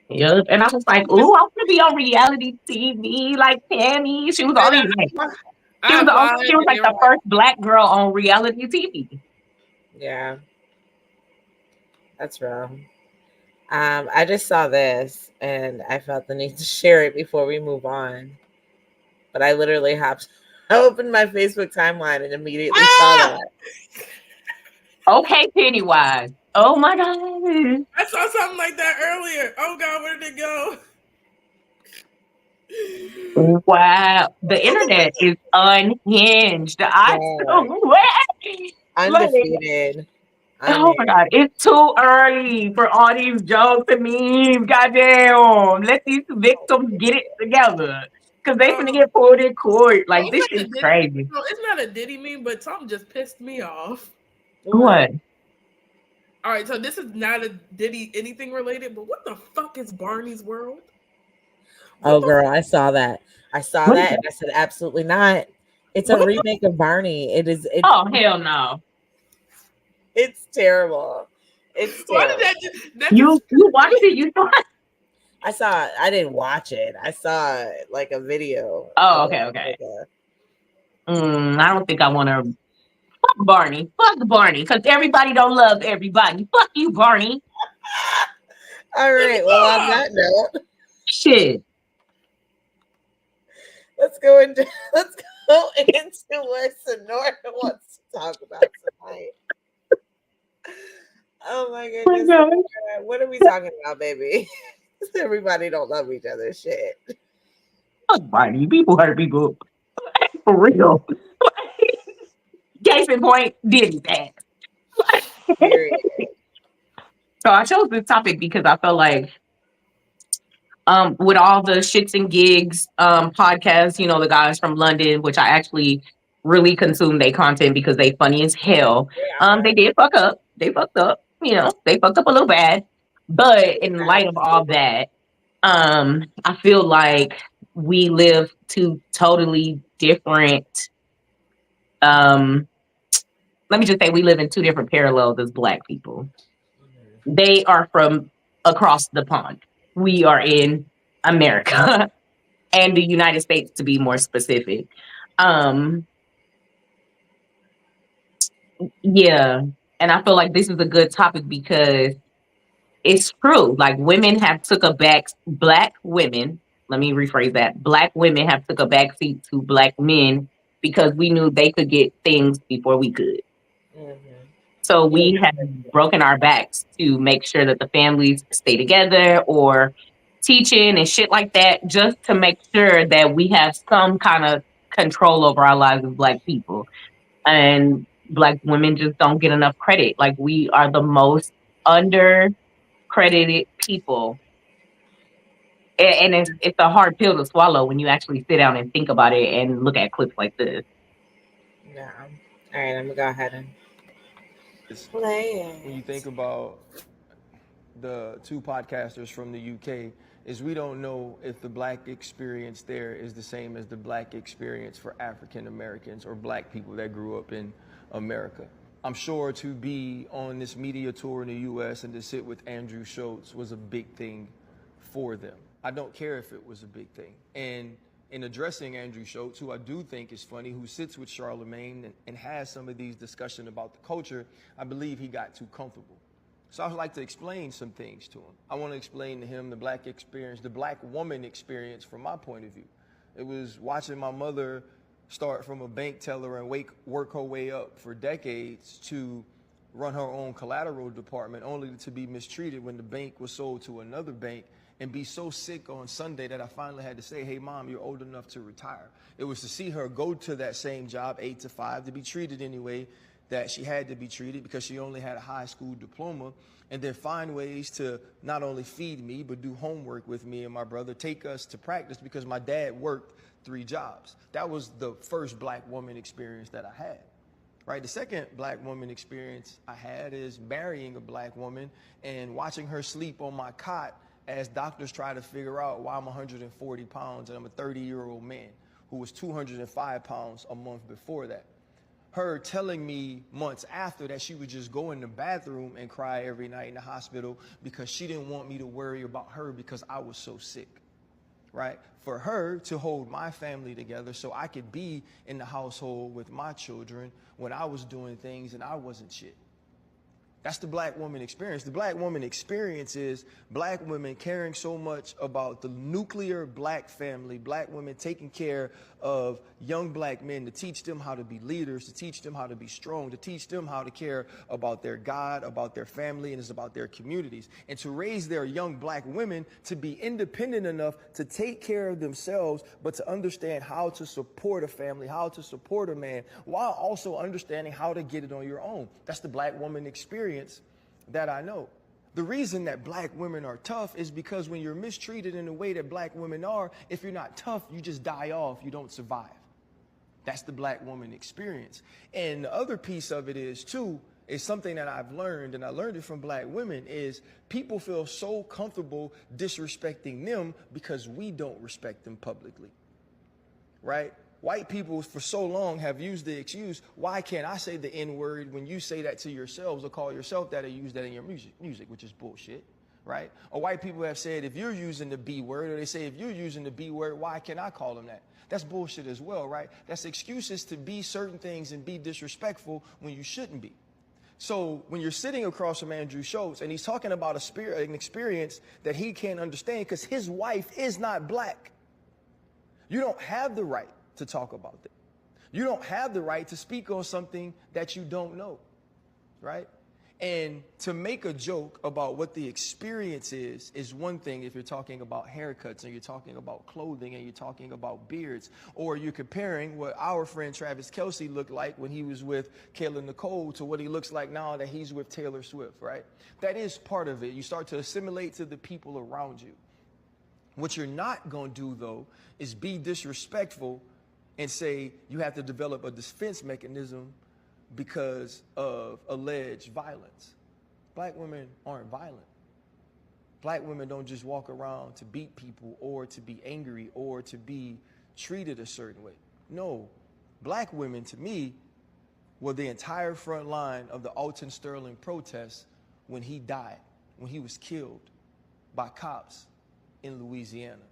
yep. And I was like, ooh, I want to be on reality TV like Tammy. She was And always like, I applied, she was and like they were the like, first black girl on reality TV. Yeah, that's wrong. I just saw this and I felt the need to share it before we move on. But I literally hopped, I opened my Facebook timeline and immediately saw "Ah!" that. Okay, Pennywise. Oh my god. I saw something like that earlier. Oh God, where did it go? Wow. The internet is unhinged. I Yeah, swear. Like, undefeated. oh my god, it's too early for all these jokes and memes. Goddamn. Let these victims get it together. Because they finna get pulled in court. Like, this is crazy. No, it's not a Diddy meme, but something just pissed me off. What? All right, so this is not a Diddy anything related, but what the fuck is Barney's World? Oh, girl, I saw that. I saw that, and I said, absolutely not. It's a remake of Barney. It is. Oh, hell no. It's terrible. It's terrible. Why did that you watched it? You saw it? I saw it. I didn't watch it. I saw like a video. Oh, okay. I don't think I want to. Fuck Barney. Fuck Barney. Because everybody don't love everybody. Fuck you, Barney. All right. Well, on that note, shit. Let's go into what Samyra wants to talk about tonight. Oh my goodness. Oh my, what are we talking about, baby? Everybody don't love each other. Shit. Fuck Barney. People hurt people. For real. Case in point, Diddy's ass. So I chose this topic because I felt like with all the shits and gigs podcasts, you know, the guys from London, which I actually really consume their content because they funny as hell. They did fuck up. They fucked up. You know, they fucked up a little bad. But in light of all that, I feel like we live two totally different let me just say we live in two different parallels as Black people. They are from across the pond. We are in America and the United States, to be more specific. Yeah. And I feel like this is a good topic because it's true. Like women have took a Black women, let me rephrase that. Black women have took a backseat to Black men because we knew they could get things before we could. So we have broken our backs to make sure that the families stay together or teaching and shit like that, just to make sure that we have some kind of control over our lives as Black people. And Black women just don't get enough credit. Like we are the most under-credited people. And it's a hard pill to swallow when you actually sit down and think about it and look at clips like this. Yeah. All right, I'm gonna go ahead and play it. When you think about the two podcasters from the UK, is we don't know if the Black experience there is the same as the Black experience for African Americans or Black people that grew up in America. I'm sure to be on this media tour in the US and to sit with Andrew Schultz was a big thing for them. I don't care if it was a big thing. And in addressing Andrew Schultz, who I do think is funny, who sits with Charlemagne and has some of these discussions about the culture, I believe he got too comfortable. So I would like to explain some things to him. I want to explain to him the Black experience, the Black woman experience from my point of view. It was watching my mother start from a bank teller and work her way up for decades to run her own collateral department, only to be mistreated when the bank was sold to another bank, and be so sick on Sunday that I finally had to say, hey, Mom, you're old enough to retire. It was to see her go to that same job, 8 to 5, to be treated anyway that she had to be treated because she only had a high school diploma, and then find ways to not only feed me, but do homework with me and my brother, take us to practice because my dad worked 3 jobs. That was the first Black woman experience that I had. Right. The second Black woman experience I had is marrying a Black woman and watching her sleep on my cot as doctors try to figure out why I'm 140 pounds and I'm a 30-year-old man who was 205 pounds a month before that. Her telling me months after that she would just go in the bathroom and cry every night in the hospital because she didn't want me to worry about her because I was so sick. Right? For her to hold my family together so I could be in the household with my children when I was doing things and I wasn't shit. That's the Black woman experience. The Black woman experience is Black women caring so much about the nuclear Black family, Black women taking care of young Black men to teach them how to be leaders, to teach them how to be strong, to teach them how to care about their God, about their family, and it's about their communities. And to raise their young Black women to be independent enough to take care of themselves, but to understand how to support a family, how to support a man, while also understanding how to get it on your own. That's the Black woman experience that I know. The reason that black women are tough is because when you're mistreated in the way that black women are, if you're not tough, you just die off, you don't survive. That's the black woman experience. And the other piece of it is too, is something that I've learned, and I learned it from black women, is people feel so comfortable disrespecting them because we don't respect them publicly, right? White people for so long have used the excuse, why can't I say the N-word when you say that to yourselves or call yourself that or use that in your music, which is bullshit, right? Or white people have said, if you're using the B word, or they say, if you're using the B word, why can't I call them that? That's bullshit as well, right? That's excuses to be certain things and be disrespectful when you shouldn't be. So when you're sitting across from Andrew Schultz and he's talking about an experience that he can't understand because his wife is not black, you don't have the right to talk about that. You don't have the right to speak on something that you don't know, right? And to make a joke about what the experience is one thing if you're talking about haircuts and you're talking about clothing and you're talking about beards, or you're comparing what our friend Travis Kelce looked like when he was with Kayla Nicole to what he looks like now that he's with Taylor Swift, right? That is part of it. You start to assimilate to the people around you. What you're not going to do, though, is be disrespectful and say you have to develop a defense mechanism because of alleged violence. Black women aren't violent. Black women don't just walk around to beat people or to be angry or to be treated a certain way. No, black women, to me, were the entire front line of the Alton Sterling protests when he died, when he was killed by cops in Louisiana.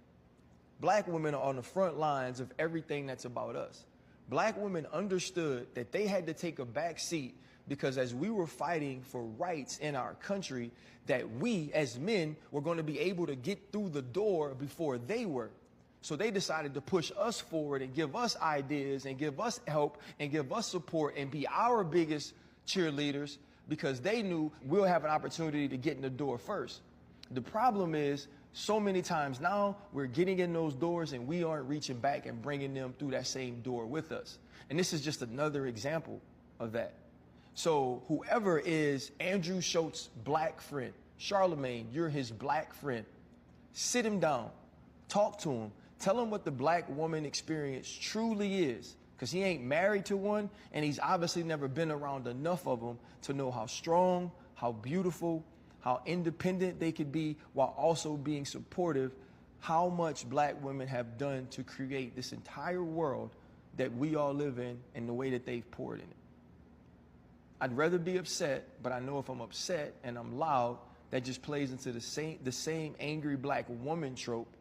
Black women are on the front lines of everything that's about us. Black women understood that they had to take a back seat because as we were fighting for rights in our country, that we as men were going to be able to get through the door before they were. So they decided to push us forward and give us ideas and give us help and give us support and be our biggest cheerleaders because they knew we'll have an opportunity to get in the door first. The problem is, so many times now we're getting in those doors and we aren't reaching back and bringing them through that same door with us. And this is just another example of that. So whoever is Andrew Schultz's black friend, Charlemagne, you're his black friend, sit him down, talk to him, tell him what the black woman experience truly is, because he ain't married to one and he's obviously never been around enough of them to know how strong, how beautiful, how independent they could be while also being supportive, how much black women have done to create this entire world that we all live in and the way that they've poured in it. I'd rather be upset, but I know if I'm upset and I'm loud, that just plays into the same angry black woman trope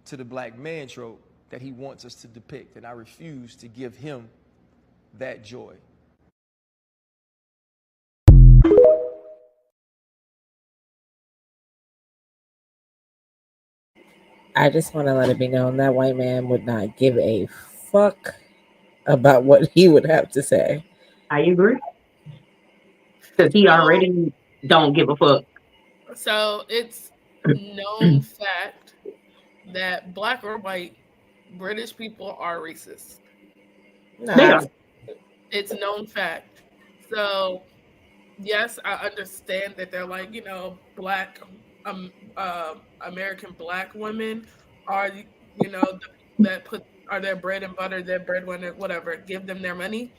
to the black man trope that he wants us to depict, and I refuse to give him that joy. I just want to let it be known that white man would not give a fuck about what he would have to say. I agree. Because he already don't give a fuck. So it's known fact that black or white British people are racist. No. It's known fact. So yes, I understand that they're like, black American black women are, that are their bread and butter, their breadwinner, whatever, give them their money.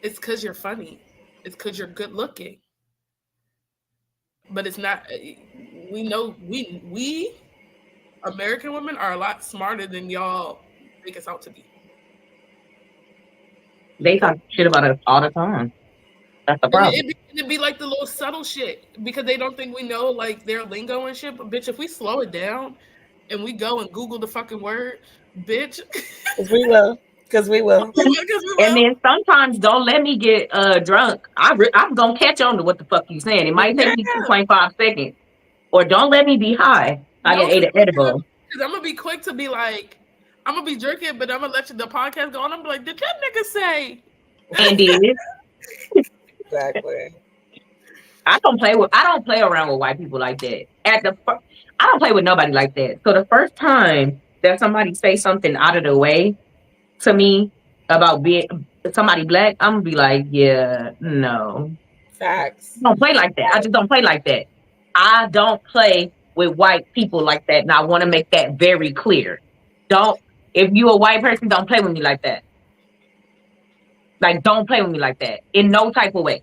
It's because you're funny. It's because you're good looking. But it's not, we know, we American women are a lot smarter than y'all make us out to be. They talk shit about us all the time. That's the problem. It'd be like the little subtle shit because they don't think we know like their lingo and shit. But bitch, if we slow it down and we go and Google the fucking word, bitch. Because we will. And then sometimes don't let me get drunk. I'm gonna catch on to what the fuck you saying. It might take me 2.5 seconds. Or don't let me be high. I get ate an edible. Because I'm gonna be quick to be like, I'm gonna be drinking, but I'm gonna let the podcast go on. I'm like, did that nigga say? And did. Exactly. I don't play around with white people like that. I don't play with nobody like that. So the first time that somebody say something out of the way to me about being If somebody black, I'm gonna be like, yeah, no. Facts. I don't play like that. I just don't play like that. I don't play with white people like that. And I want to make that very clear. Don't, if you a white person, don't play with me like that. Like, don't play with me like that in no type of way.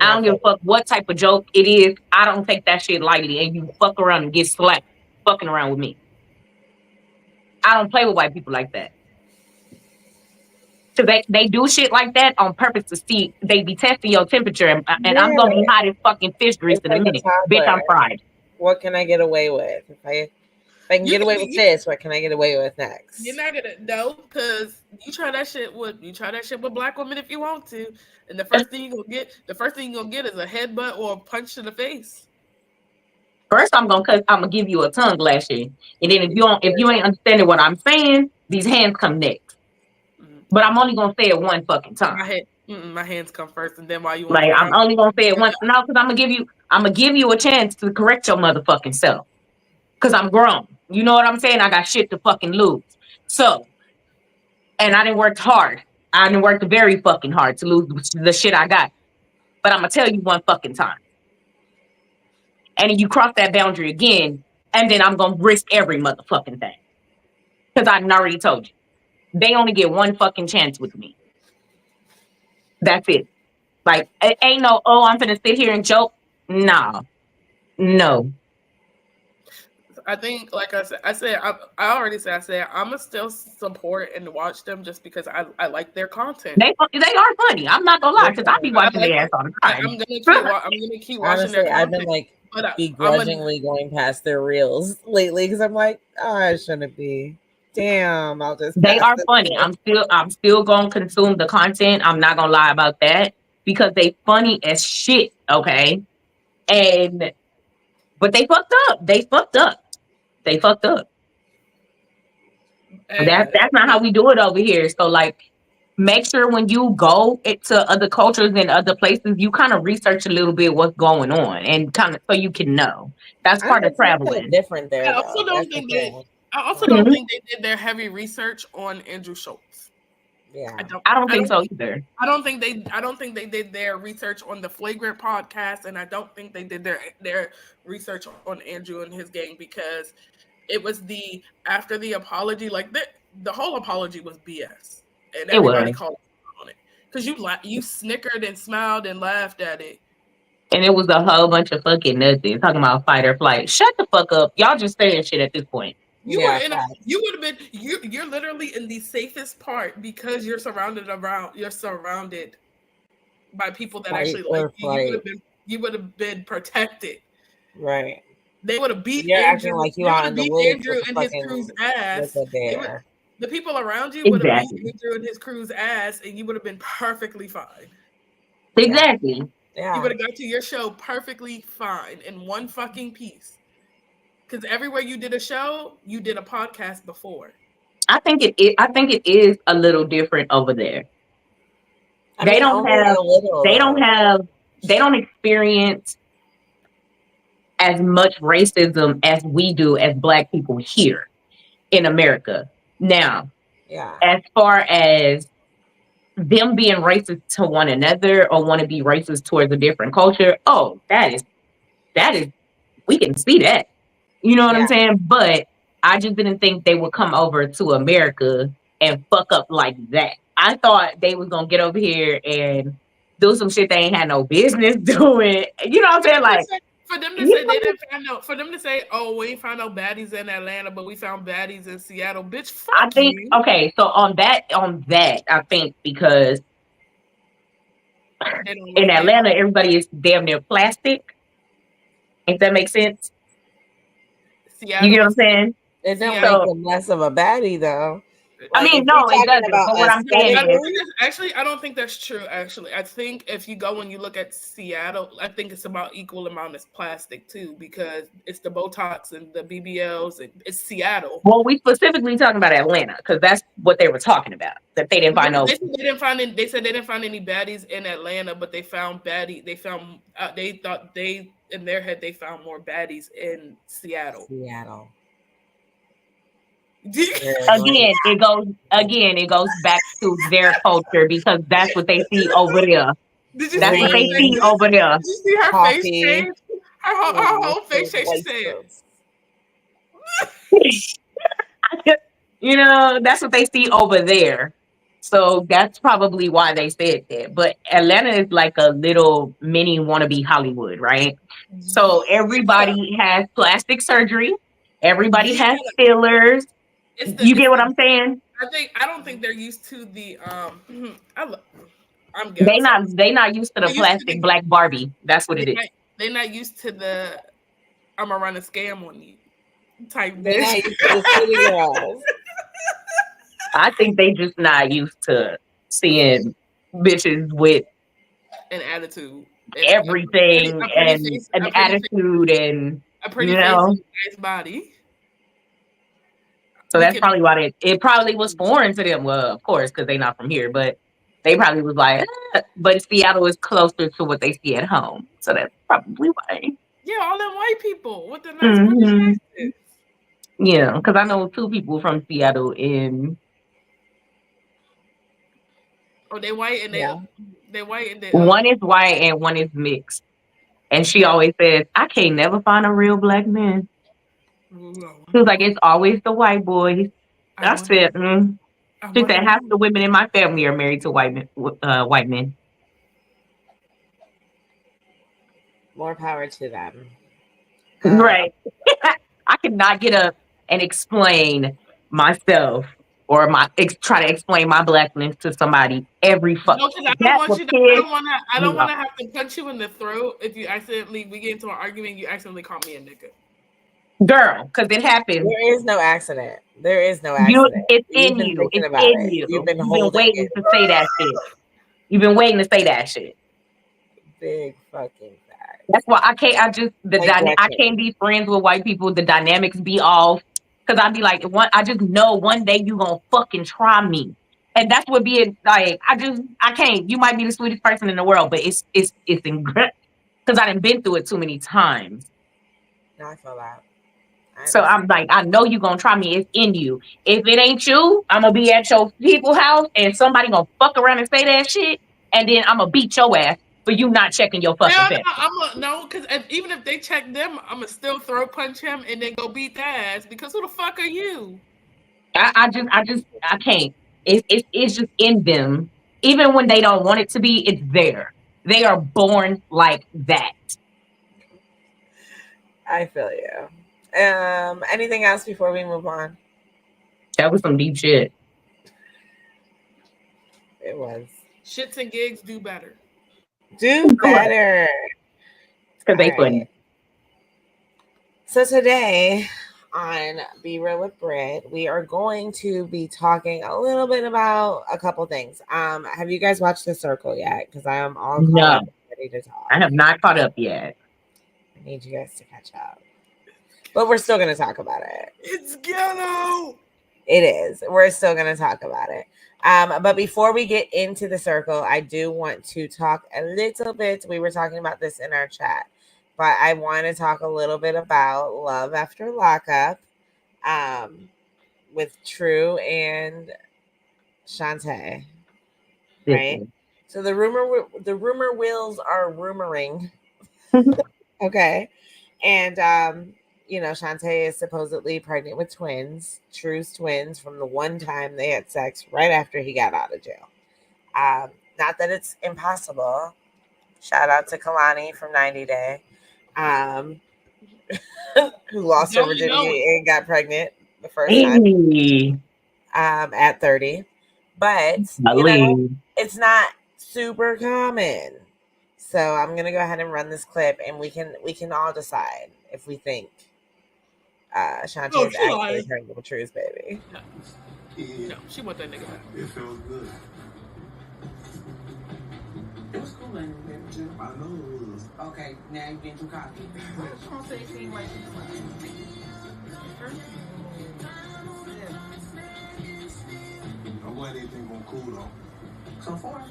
I don't give a fuck what type of joke it is. I don't take that shit lightly. And you fuck around and get slapped fucking around with me. I don't play with white people like that. Cause they do shit like that on purpose to see. They be testing your temperature, and I'm gonna be hot as fucking fish grease in a minute. Bitch, I'm fried. What can I get away with? If I can get away with this, what can I get away with next? You're not gonna know, because you try that shit with black women if you want to, and the first thing you're gonna get is a headbutt or a punch to the face. First, I'm gonna give you a tongue lashing, and then if you ain't understanding what I'm saying, these hands come next. But I'm only gonna say it one fucking time. My hands come first, and then while you like, I'm only gonna say it once. No, because I'm gonna give you a chance to correct your motherfucking self. Because I'm grown. You know what I'm saying? I got shit to fucking lose. So, and I didn't work hard. I didn't work very fucking hard to lose the shit I got. But I'm gonna tell you one fucking time. And if you cross that boundary again, and then I'm gonna risk every motherfucking thing. Because I already told you. They only get one fucking chance with me. That's it. Like, it ain't no, I'm finna sit here and joke. Nah. No. I think, like I already said, I'm gonna still support and watch them just because I like their content. They are funny. I'm not gonna lie, because I be watching their ass all the time. I'm gonna keep watching their content. I've been like begrudgingly going past their reels lately because I'm like, I shouldn't be. Damn, I'll just. They are funny. I'm still gonna consume the content. I'm not gonna lie about that because they funny as shit. Okay, but they fucked up. They fucked up. That's not how we do it over here. So like, make sure when you go to other cultures and other places, you kind of research a little bit what's going on and kind of so you can know. That's part of traveling. Different there. I also don't think they did their heavy research on Andrew Schultz. Yeah, I don't think so either. I don't think they did their research on the Flagrant podcast, and I don't think they did their research on Andrew and his gang, because it was after the apology, like the whole apology was BS, and everybody called on it because you snickered and smiled and laughed at it. And it was a whole bunch of fucking nothing. Talking about fight or flight. Shut the fuck up. Y'all just saying shit at this point. You would have been. You're literally in the safest part because you're surrounded by people that actually like you. You would have been protected. Right. They would have beat You're Andrew. Acting like you are in the Andrew and his crew's ass. The people around you would have beat Andrew and his crew's ass, and you would have been perfectly fine. Exactly. Yeah. You would have got to your show perfectly fine in one fucking piece. Because everywhere you did a show, you did a podcast before. I think it is a little different over there. They don't experience as much racism as we do as Black people here in America. Now, as far as them being racist to one another or want to be racist towards a different culture, that is we can see that. You know what I'm saying? But I just didn't think they would come over to America and fuck up like that. I thought they was gonna get over here and do some shit they ain't had no business doing. You know what I'm saying? Like, for them to say they didn't find no, for them to say, we ain't found no baddies in Atlanta, but we found baddies in Seattle. Bitch, fuck I think you. Okay, so on that, I think because in Atlanta everybody is damn near plastic. If that makes sense. Seattle, you get what I'm saying? It don't make them less of a baddie though. I mean, no, it doesn't. But what I'm saying is, actually, I don't think that's true. Actually, I think if you go and you look at Seattle, I think it's about equal amount as plastic too, because it's the Botox and the BBLs. And it's Seattle. Well, we specifically talking about Atlanta because that's what they were talking about. That they didn't find no. They said they didn't find any baddies in Atlanta, but they found They thought in their head they found more baddies in Seattle. Again, it goes back to their culture because that's what they see over there. Did you That's see what her they face? see over there. Did you see her face change? Her whole face change. She said, You know, that's what they see over there. So that's probably why they said that. But Atlanta is like a little mini wannabe Hollywood, right? So everybody has plastic surgery. Everybody has fillers. You get what I'm saying? I don't think they're used to the I'm They sorry. not used to the plastic black Barbie. That's what it is. They're not used to the I'm gonna run a scam on you type They're not bitch. used to the city girls. I think they just not used to seeing bitches with an attitude, everything a pretty and face, an attitude and a pretty you face, know. and a nice body. So that's probably why it probably was foreign to them. Well, of course, because they're not from here, but they probably was like, but Seattle is closer to what they see at home. So that's probably why. Yeah, all them white people with the nice British accents. Yeah, because I know 2 people from Seattle in. Oh, they white and they white and they. One is white and one is mixed. And she always says, I can't never find a real black man. She was like, it's always the white boys. I said, She said, half the women in my family are married to white men. More power to them. Right. I cannot get up and explain myself or try to explain my blackness to somebody every fuck. No, because I don't want to have to punch you in the throat if you we get into an argument. You accidentally call me a nigga. Girl, because it happens. There is no accident. There is no accident. It's in you. It's in you. You've been waiting to say that shit. You've been waiting to say that shit. Big fucking fact. That's why I can't be friends with white people. The dynamics be off. Because I'd be like, I just know one day you gonna fucking try me. And that's what being like, I can't. You might be the sweetest person in the world, but it's because I done been through it too many times. No, I feel that. So I'm like, I know you gonna try me. It's in you. If it ain't you, I'm gonna be at your people's house and somebody gonna fuck around and say that shit, and then I'm gonna beat your ass for you not checking your fucking face. No, because even if they check them, I'm gonna still throw punch him and then go beat their ass because who the fuck are you? I can't. It's just in them. Even when they don't want it to be, it's there. They are born like that. I feel you. Anything else before we move on? That was some deep shit. It was. Shits and gigs do better. Do better. Because they funny. So today on Be Real with Brit, we are going to be talking a little bit about a couple things. Have you guys watched The Circle yet? Because I am all caught up, ready to talk. I have not caught up yet. I need you guys to catch up. But we're still going to talk about it. It's ghetto. It is. We're still going to talk about it. But before we get into The Circle, I do want to talk a little bit. We were talking about this in our chat, but I want to talk a little bit about Love After Lockup with True and Shantae. Right? So the rumor wheels are rumoring. Okay. And Shantae is supposedly pregnant with twins, True's twins, from the one time they had sex right after he got out of jail. Not that it's impossible. Shout out to Kalani from 90 Day, who lost her virginity and got pregnant the first time at 30. But it's not super common. So I'm gonna go ahead and run this clip, and we can all decide if we think Shantae is actually pregnant with True's baby. No, she want that nigga back. It feels good. It was cool in there too. I know it was. Okay, now you're getting too cocky. I'm gonna say she right I wasn't anything gonna cool though. So far,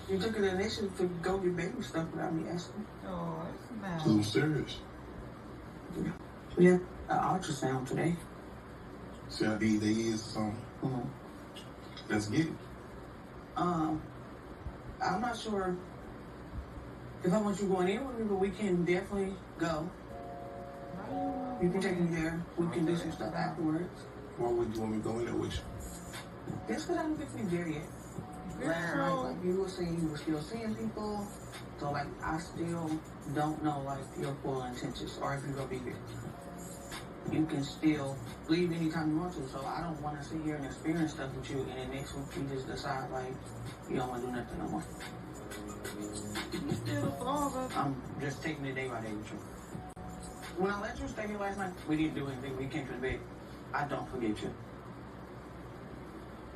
you took an initiative to go get baby stuff without me asking. Oh, that's bad. Too serious. Yeah, an ultrasound today. See how deep they is or something. Mm-hmm. Let's get it. I'm not sure if I want you going in with me, but we can definitely go. You can take me there. We can do some stuff afterwards. Why would you want me to go in there with you? That's because I don't think we're there yet. Last night, like you were saying, you were still seeing people. So, like, I still don't know, like, your full intentions or if you're going to be here. You can still leave anytime you want to. So, I don't want to sit here and experience stuff with you. And then next week, you just decide, like, you don't want to do nothing no more. You still father. I'm just taking it day by day with you. When I let you stay here last night, we didn't do anything. We came to the bed. I don't forget you.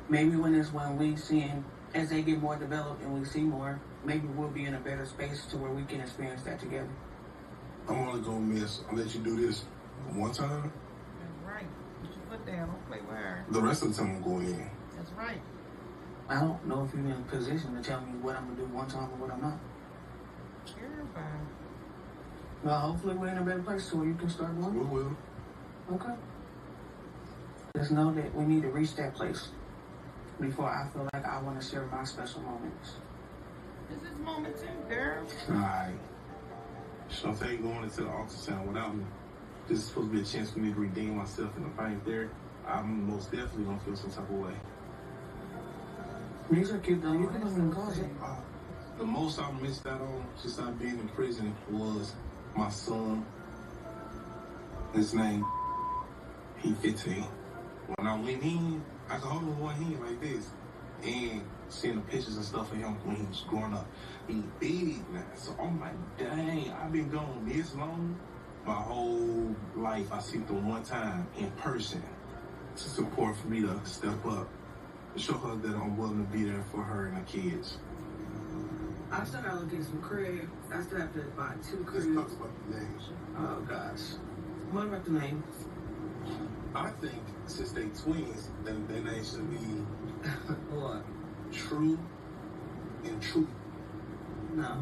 Maybe when we see, as they get more developed and we see more, maybe we'll be in a better space to where we can experience that together. I'm only gonna miss. I'll let you do this one time. That's right. Put your foot down. Don't play with her. The rest of the time I'm going in. That's right. I don't know if you're in a position to tell me what I'm gonna do one time or what I'm not. You're fine. Well, hopefully we're in a better place so you can start We going. will. Okay. Just know that we need to reach that place before I feel like I want to share my special moments. This is moment too, girl. Alright. Shantae ain't going into the ultrasound without me. This is supposed to be a chance for me to redeem myself, and if I ain't there, I'm most definitely gonna feel some type of way. These are cute though. You can put them in the closet. The most I missed out on since I've been in prison was my son. His name, he 15. When I went in, I could hold him with one hand like this. And seeing the pictures and stuff of him when he was growing up, he big now. So I'm like, dang, I've been gone this long. My whole life, I seen them one time in person to support for me to step up, to show her that I'm willing to be there for her and the kids. I still gotta look at some cribs. I still have to buy 2 cribs. Let's talk about the names. Oh gosh. What about the names? I think since they twins, their names should be What? True and True. No.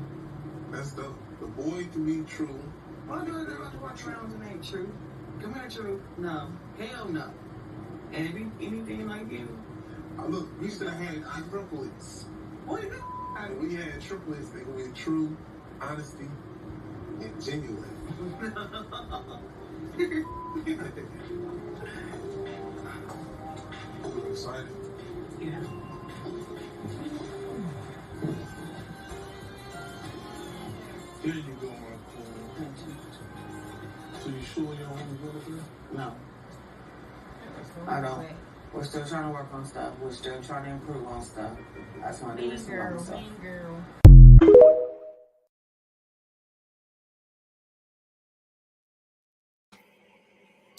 That's the boy can be True. Why do I have to watch around the name True? Come here, True. No. Hell no. And if you anything like you, Look, we used to have triplets. what do you mean? And we had triplets that could be True, Honesty, and Genuine. You excited? Yeah. Here you go, my queen. So you sure you don't want to go there? No. I don't. We're still trying to work on stuff. We're still trying to improve on stuff. I just want to do Mean this by girl, myself. mean girl.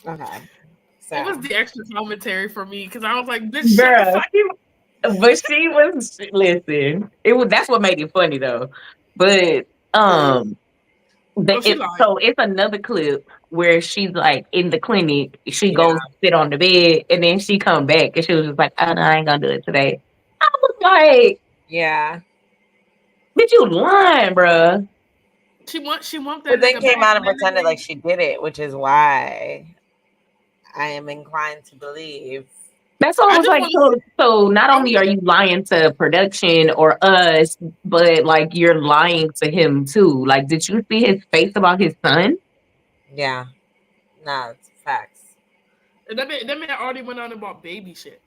Okay. So It was the extra commentary for me because I was like, bitch, shut the Bruh, fuck but she was listen. It was that's what made it funny though. But Oh, she lied. so it's another clip where she's like in the clinic. She Yeah. goes sit on the bed and then she come back and she was just like, "Oh no, I ain't gonna do it today." I was like, yeah. "Bitch, you lying, bruh." She want that. But then nigga came back out and when pretended they- like she did it, which is why I am inclined to believe. That's all I I was just like. wanna- So not only are you lying to production or us, but like you're lying to him too. Like, did you see his face about his son? Yeah. No, it's facts. That man already went on about baby shit.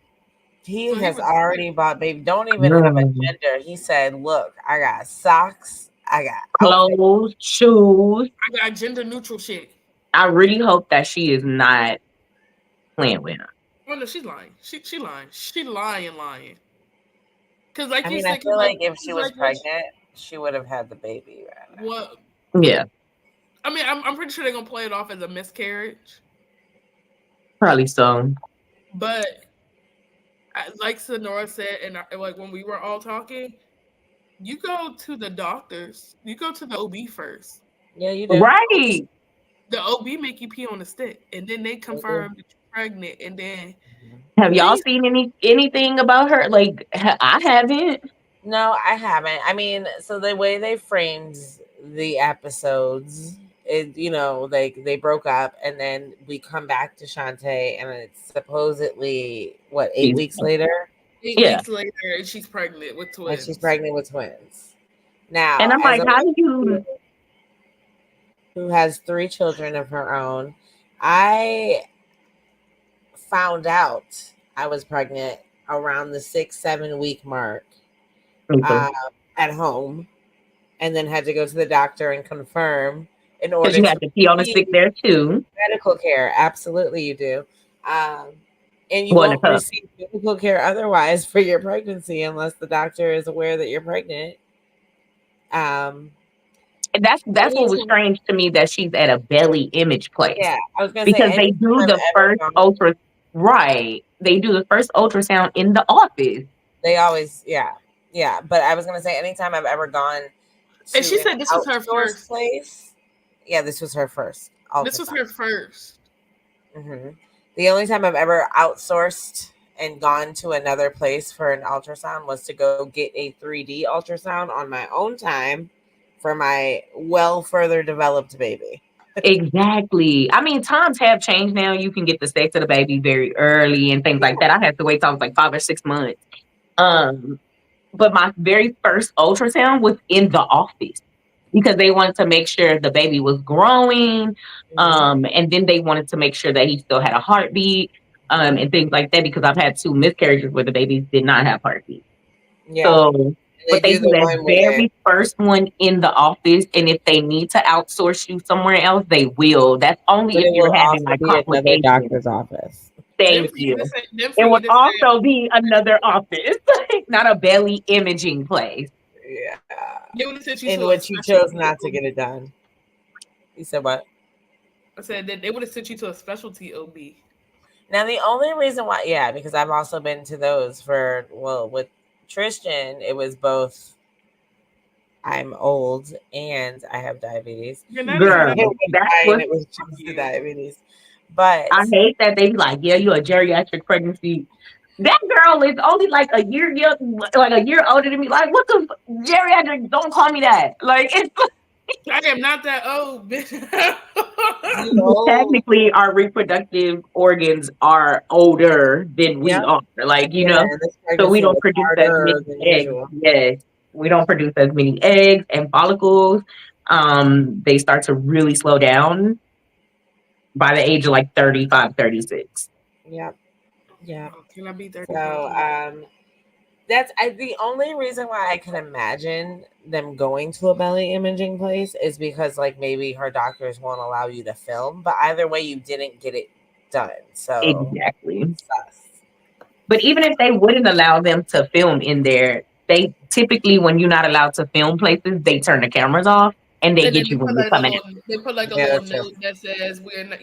He So he has was- already bought baby. Don't even have a gender. He said, "Look, I got socks. I got outfits." Clothes, shoes. I got gender neutral shit. I really hope that she is not playing with him. Oh no, she's lying. She lying. She lying. Cause like I you mean, said, I feel like if she was like, pregnant, she would have had the baby. Right now. what? Yeah, I mean, I'm pretty sure they're gonna play it off as a miscarriage. probably so. But like Sonora said, and like when we were all talking, you go to the doctors. You go to the OB first. Yeah, you do. Right. The OB make you pee on the stick, and then they confirm that you're pregnant, and then Have y'all They- seen anything about her? Like, I haven't. No, I haven't. I mean, so the way they framed the episodes they broke up, and then we come back to Shantae, and it's supposedly what 8 weeks later. 8 weeks later, and she's pregnant with twins. And she's pregnant with twins. Now, and I'm like, how do you? Who has 3 children of her own? I found out I was pregnant around the 6-7 week mark at home, and then had to go to the doctor and confirm in order because you have to pee on the stick there too. Medical care, absolutely, you do. And you won't receive medical care otherwise for your pregnancy unless the doctor is aware that you're pregnant. And that's what was strange to me, that she's at a belly image place. Yeah, I was gonna because say they do the first They do the first ultrasound in the office. They always, yeah. But I was gonna say, anytime I've ever gone, and she said this was her first place. Yeah, this was her first. This was her first. Mm-hmm. The only time I've ever outsourced and gone to another place for an ultrasound was to go get a 3D ultrasound on my own time for my further developed baby. Exactly. I mean, times have changed now. You can get the sex of the baby very early and things like that. I had to wait till I was like 5 or 6 months. But my very first ultrasound was in the office because they wanted to make sure the baby was growing. And then they wanted to make sure that he still had a heartbeat, and things like that, because I've had 2 miscarriages where the babies did not have heartbeat. Yeah. So, but they do that very first one in the office, and if they need to outsource you somewhere else, they will. That's only if you're having like complications. Doctor's office. Thank you. It would also be another office, not a belly imaging place. Yeah. In which you chose not to get it done. You said what? I said that they would have sent you to a specialty OB. Now, the only reason why, because I've also been to those with Tristan, it was both I'm old and I have diabetes. Girl, it was just the diabetes. But I hate that they be like, yeah, you're a geriatric pregnancy. That girl is only like a year older than me. Like, what the geriatric? Don't call me that. Like, it's. I am not that old, bitch. Technically, our reproductive organs are older than we are. Like, so we don't produce as many eggs. Yes, we don't produce as many eggs and follicles. They start to really slow down by the age of like 35, 36. Yep. Yeah. Can I be 35? So, that's the only reason why I can imagine them going to a belly imaging place is because like maybe her doctors won't allow you to film, but either way you didn't get it done. So exactly. But even if they wouldn't allow them to film in there, they typically, when you're not allowed to film places, they turn the cameras off and they get you when you're coming in. They put like a little note that says we're not,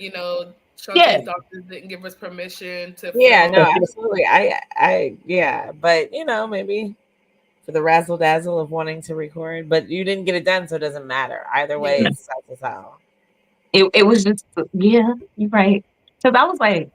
Shantae's doctors didn't give us permission to film. Yeah, no, absolutely. But maybe for the razzle dazzle of wanting to record, but you didn't get it done, so it doesn't matter. Either way, it's how. It was just, you're right. Because I was like,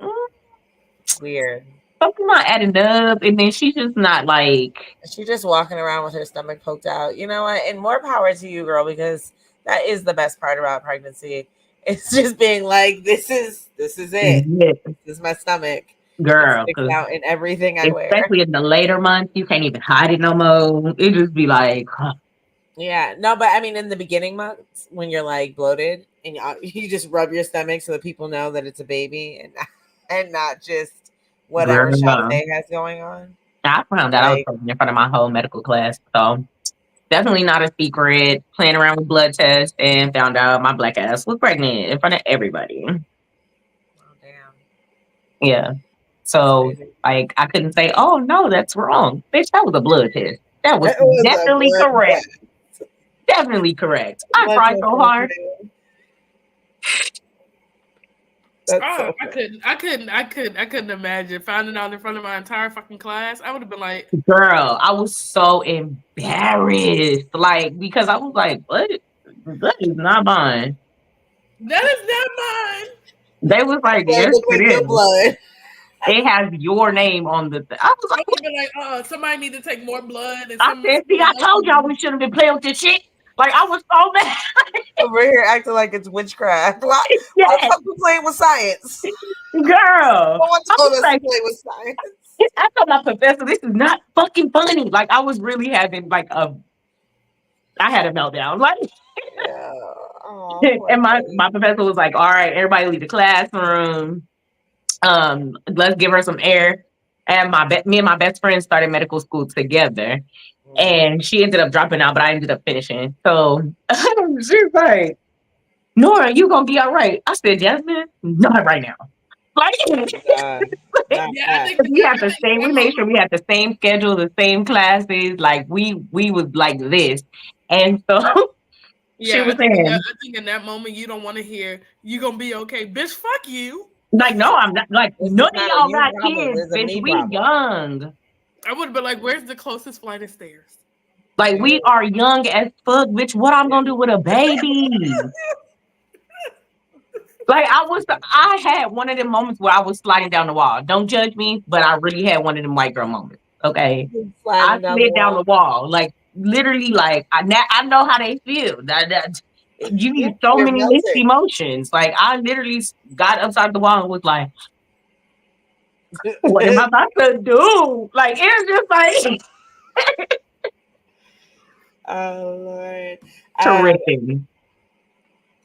weird. Something not adding up, and then she's just not like. She's just walking around with her stomach poked out. You know what? And more power to you, girl, because that is the best part about pregnancy. It's just being like, this is it. Yes. This is my stomach. Girl. It out in everything I wear. Especially in the later months, you can't even hide it no more. It just be like, Yeah. No, but I mean, in the beginning months, when you're like bloated and you just rub your stomach so that people know that it's a baby and not just whatever Shantae has going on. I found out I was pregnant in front of my whole medical class. So definitely not a secret. Playing around with blood tests and found out my black ass was pregnant in front of everybody. Oh, damn. Yeah. So like I couldn't say, oh no, that's wrong. Bitch, that was a blood test. That was definitely correct. Definitely correct. I cried so hard. I couldn't imagine finding out in front of my entire fucking class. I would have been like, girl, I was so embarrassed. Like, because I was like, what? That is not mine. That is not mine. They was like, yes, it is. Blood. It has your name on the I was like, somebody need to take more blood. And I said, see, I told y'all we shouldn't have been playing with this shit. Like, I was so mad. Over here acting like it's witchcraft. Why the fuck we playing with science? Girl. No one told us to play with science. I told my professor, this is not fucking funny. Like, I was really having like I had a meltdown. Like, Yeah. Oh, and my professor was like, all right, everybody leave the classroom. Let's give her some air. And me and my best friend started medical school together. And she ended up dropping out, but I ended up finishing. So she's like, Nora, you gonna be all right. I said, Jasmine, not right now. Like, we made sure we had the same schedule, the same classes. Like we was like this. And so she was saying, I think in that moment you don't want to hear you gonna be okay, bitch. Fuck you. Like, no, I'm not. Like, none of y'all got kids, bitch. We young. I would have been like, where's the closest flight of stairs? Like, we are young as fuck, bitch. What I'm gonna do with a baby? Like, I had one of them moments where I was sliding down the wall. Don't judge me, but I really had one of them white girl moments. Okay, I slid down the wall, like literally, like I know how they feel. That you need so many mixed emotions. Like, I literally got upside the wall and was like, "What am I about to do?" Like, it's just like, oh Lord, terrific.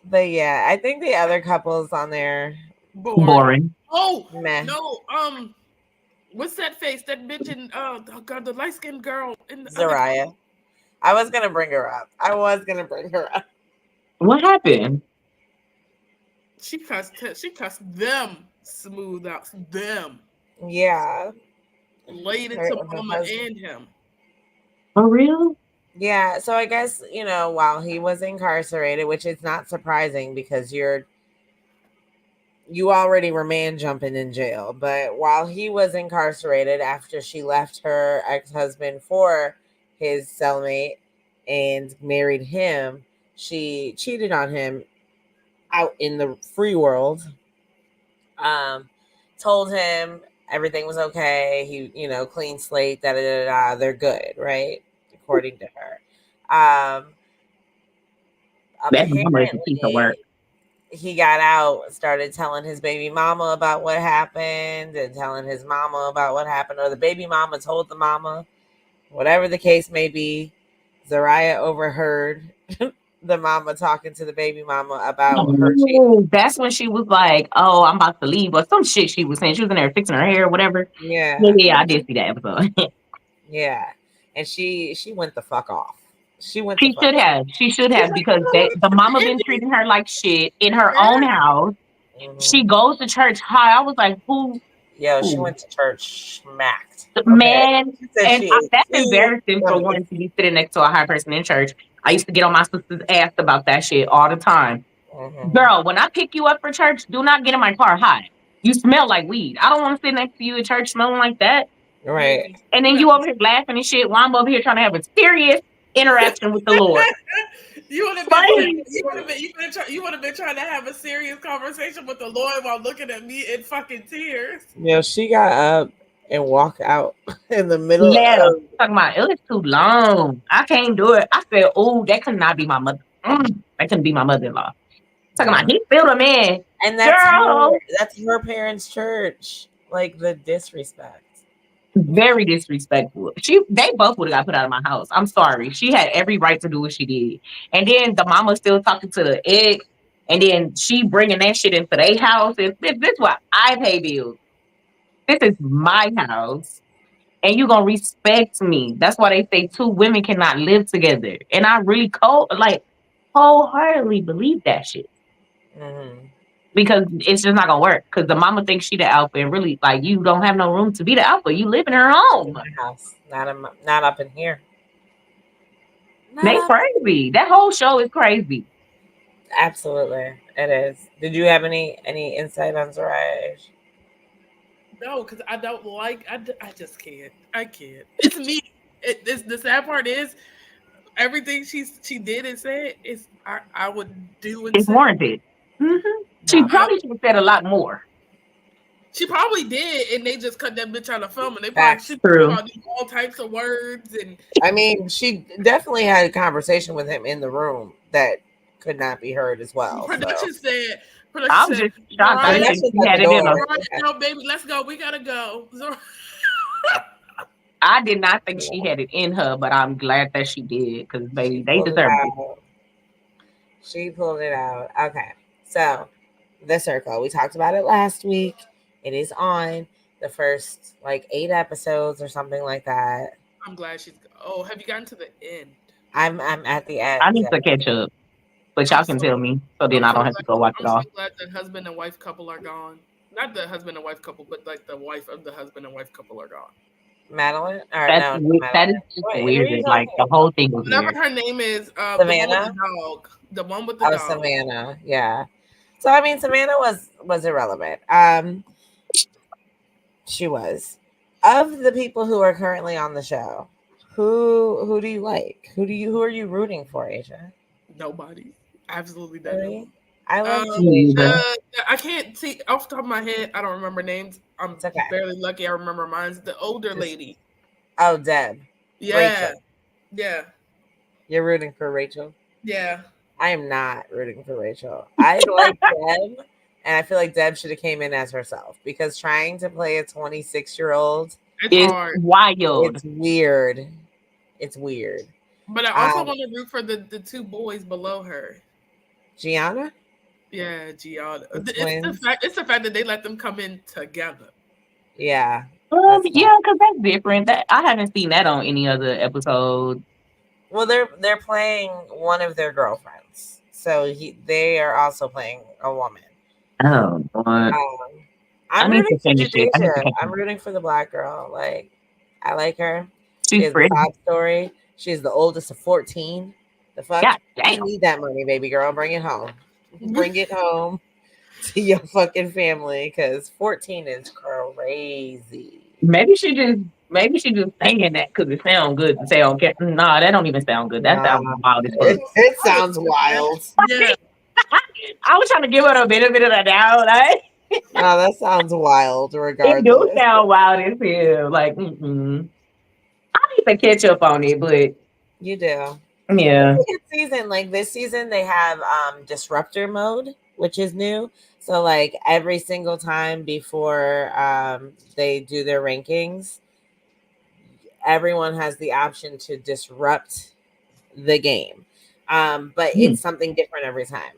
But yeah, I think the other couples on there boring. Oh no, what's that face? That bitch in oh god, the light skinned girl in Zariah. I was gonna bring her up. What happened? She cussed them smooth out. Them. Yeah. Laid it to Mama and him. For real? Yeah, so I guess, while he was incarcerated, which is not surprising because you already were man jumping in jail, but while he was incarcerated after she left her ex-husband for his cellmate and married him, she cheated on him out in the free world. Told him everything was okay. He, clean slate, they're good, right? According to her. Apparently, he got out, started telling his baby mama about what happened and telling his mama about what happened, or the baby mama told the mama, whatever the case may be. Zariah overheard the mama talking to the baby mama about her cheating. That's when she was like, "Oh, I'm about to leave," or some shit she was saying. She was in there fixing her hair, or whatever. Yeah, I did see that episode. Yeah, and she went the fuck off. She should have because the mama been treating her like shit in her own house. Mm-hmm. She goes to church high. I was like, who? Yeah, she went to church smacked. Man, and that's embarrassing for one to be sitting next to a high person in church. I used to get on my sister's ass about that shit all the time. Mm-hmm. Girl, when I pick you up for church, do not get in my car high. You smell like weed. I don't want to sit next to you at church smelling like that. Right. And then you over here laughing and shit while I'm over here trying to have a serious interaction with the Lord. You would have been trying to have a serious conversation with the Lord while looking at me in fucking tears. She got up and walked out in the middle of talking about it was too long. I can't do it. I said, oh, that could not be my mother. That couldn't be my mother-in-law. Talking about he filled him in. And that's her parents' church. Like the disrespect. Very disrespectful. They both would have got put out of my house. I'm sorry. She had every right to do what she did. And then the mama still talking to the ex, and then she bringing that shit into their house. This is why I pay bills. This is my house, and you gonna respect me. That's why they say two women cannot live together. And I really wholeheartedly believe that shit. Mm-hmm. Because it's just not gonna work. Because the mama thinks she the alpha, and really, like, you don't have no room to be the alpha. You live in her home. House, not up in here. They crazy. That whole show is crazy. Absolutely, it is. Did you have any insight on Zariah? No, because I don't like. I just can't. I can't. It's me. The sad part is everything she did and said is I would do. It's warranted. Mm-hmm. She probably should have said a lot more. She probably did, and they just cut that bitch out of film, and they probably all types of words. And I mean, she definitely had a conversation with him in the room that could not be heard as well. Production So. said, I'm just shocked. I didn't Mariah, think she at had the it in her. door. Mariah, no, baby, let's go. We gotta go. I did not think she had it in her, but I'm glad that she did because baby, they Pulled it deserve it. out. She pulled it out. Okay. So the circle. We talked about it last week. It is on the first like 8 episodes or something like that. I'm glad she's. Oh, have you gotten to the end? I'm at the end. I need to catch up, but y'all can tell me so then I don't have to go watch it all. I'm so glad that husband and wife couple are gone. Not the husband and wife couple, but like the wife of the husband and wife couple are gone. Madeline? Or That's no, weird. That is just weird. Like the whole thing was Whatever weird. her name is, Savannah? the one with the dog. The one with the dog. Samyra. Yeah. So I mean, Samyra was irrelevant. She was. Of the people who are currently on the show, who do you like? Who are you rooting for, Asia? Nobody. Absolutely Really? nobody. I love I can't see off the top of my head. I don't remember names. I'm barely lucky. I remember mine's the older lady. Oh, Deb. Yeah. Rachel. Yeah. You're rooting for Rachel? Yeah. I am not rooting for Rachel. I like Deb, and I feel like Deb should have came in as herself because trying to play a 26-year-old is hard. Wild. It's weird. It's weird. But I also want to root for the 2 boys below her. Gianna? Yeah, Gianna. It's the fact that they let them come in together. Yeah. Yeah, because that's different. I haven't seen that on any other episode. Well, they're playing one of their girlfriends, so they are also playing a woman. Oh, boy. I'm rooting for Jadasia. I'm rooting for the black girl. Like, I like her. She has a sob story. She's the oldest of 14. The fuck? Yeah, you need that money, baby girl. Bring it home. Bring it home to your fucking family because 14 is crazy. Maybe she just saying that because it sounds good to say on camera. Nah, that don't even sound good. That sounds wild as fuck. It sounds wild. Yeah. I was trying to give her a benefit of the doubt. No, that sounds wild. Regardless, it do sound wild as hell. Like, I need to catch up on it, but you do. Yeah. Season like this season, they have disruptor mode, which is new. So like every single time before they do their rankings, everyone has the option to disrupt the game. But it's something different every time.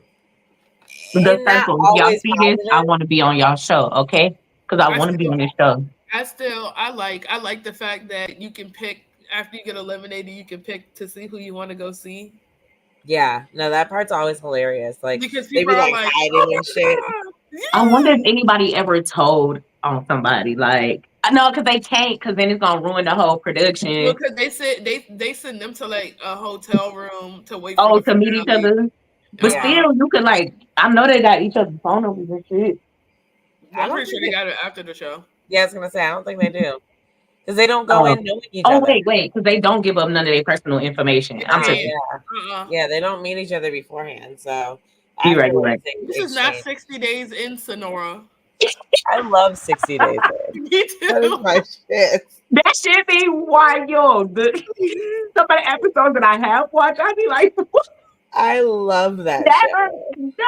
The circle, y'all see this? I want to be on y'all show, okay? Because I want to be on this show. I like the fact that you can pick after you get eliminated, you can pick to see who you want to go see. Yeah, no, that part's always hilarious. Like because they be like hiding and shit. I wonder if anybody ever told on somebody. Like, no, because they can't, because then it's gonna ruin the whole production. Well, because they said they send them to like a hotel room to wait. Oh, to meet each other. But still, you could like. I know they got each other's phone numbers and shit. I'm pretty sure they got it after the show. Yeah, I was gonna say I don't think they do. Because they don't go in knowing each other. Oh, wait. Because they don't give up none of their personal information. I'm tripping. Yeah, they don't meet each other beforehand. So you're right. This is not 60 Days in, Sonora. I love 60 Days in. Me too. That is my shit. That shit be wild. Some of the episodes that I have watched, I be like, what? I love that shit. No,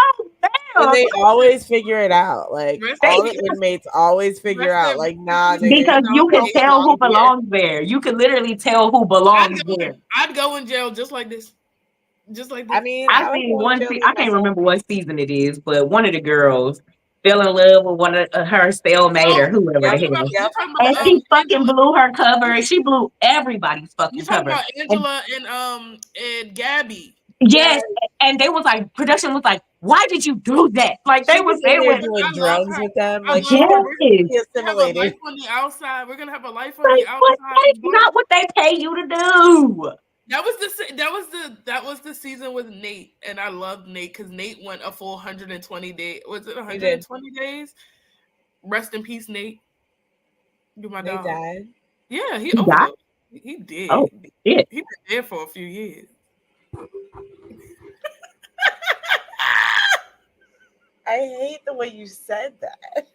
but they always figure it out. Like all the inmates always figure out. Like because you can tell who belongs there. You can literally tell who belongs there. I'd go in jail just like this. Just like this. I mean, I seen one. I can't remember what season it is, but one of the girls fell in love with one of her cellmate or whoever the hell. And she fucking blew her cover. She blew everybody's fucking cover. About Angela and Gabby. Yes, and they was like, production was like, why did you do that? Like they was there doing drugs with them. Like assimilated. On the outside, we're gonna have a life on the outside. That's not what they pay you to do. That was the season with Nate, and I loved Nate because Nate went a full 120 days. Was it 120 days? Rest in peace, Nate. You my dog. Died. Yeah, he died. He did. Oh, shit. He been there for a few years. I hate the way you said that.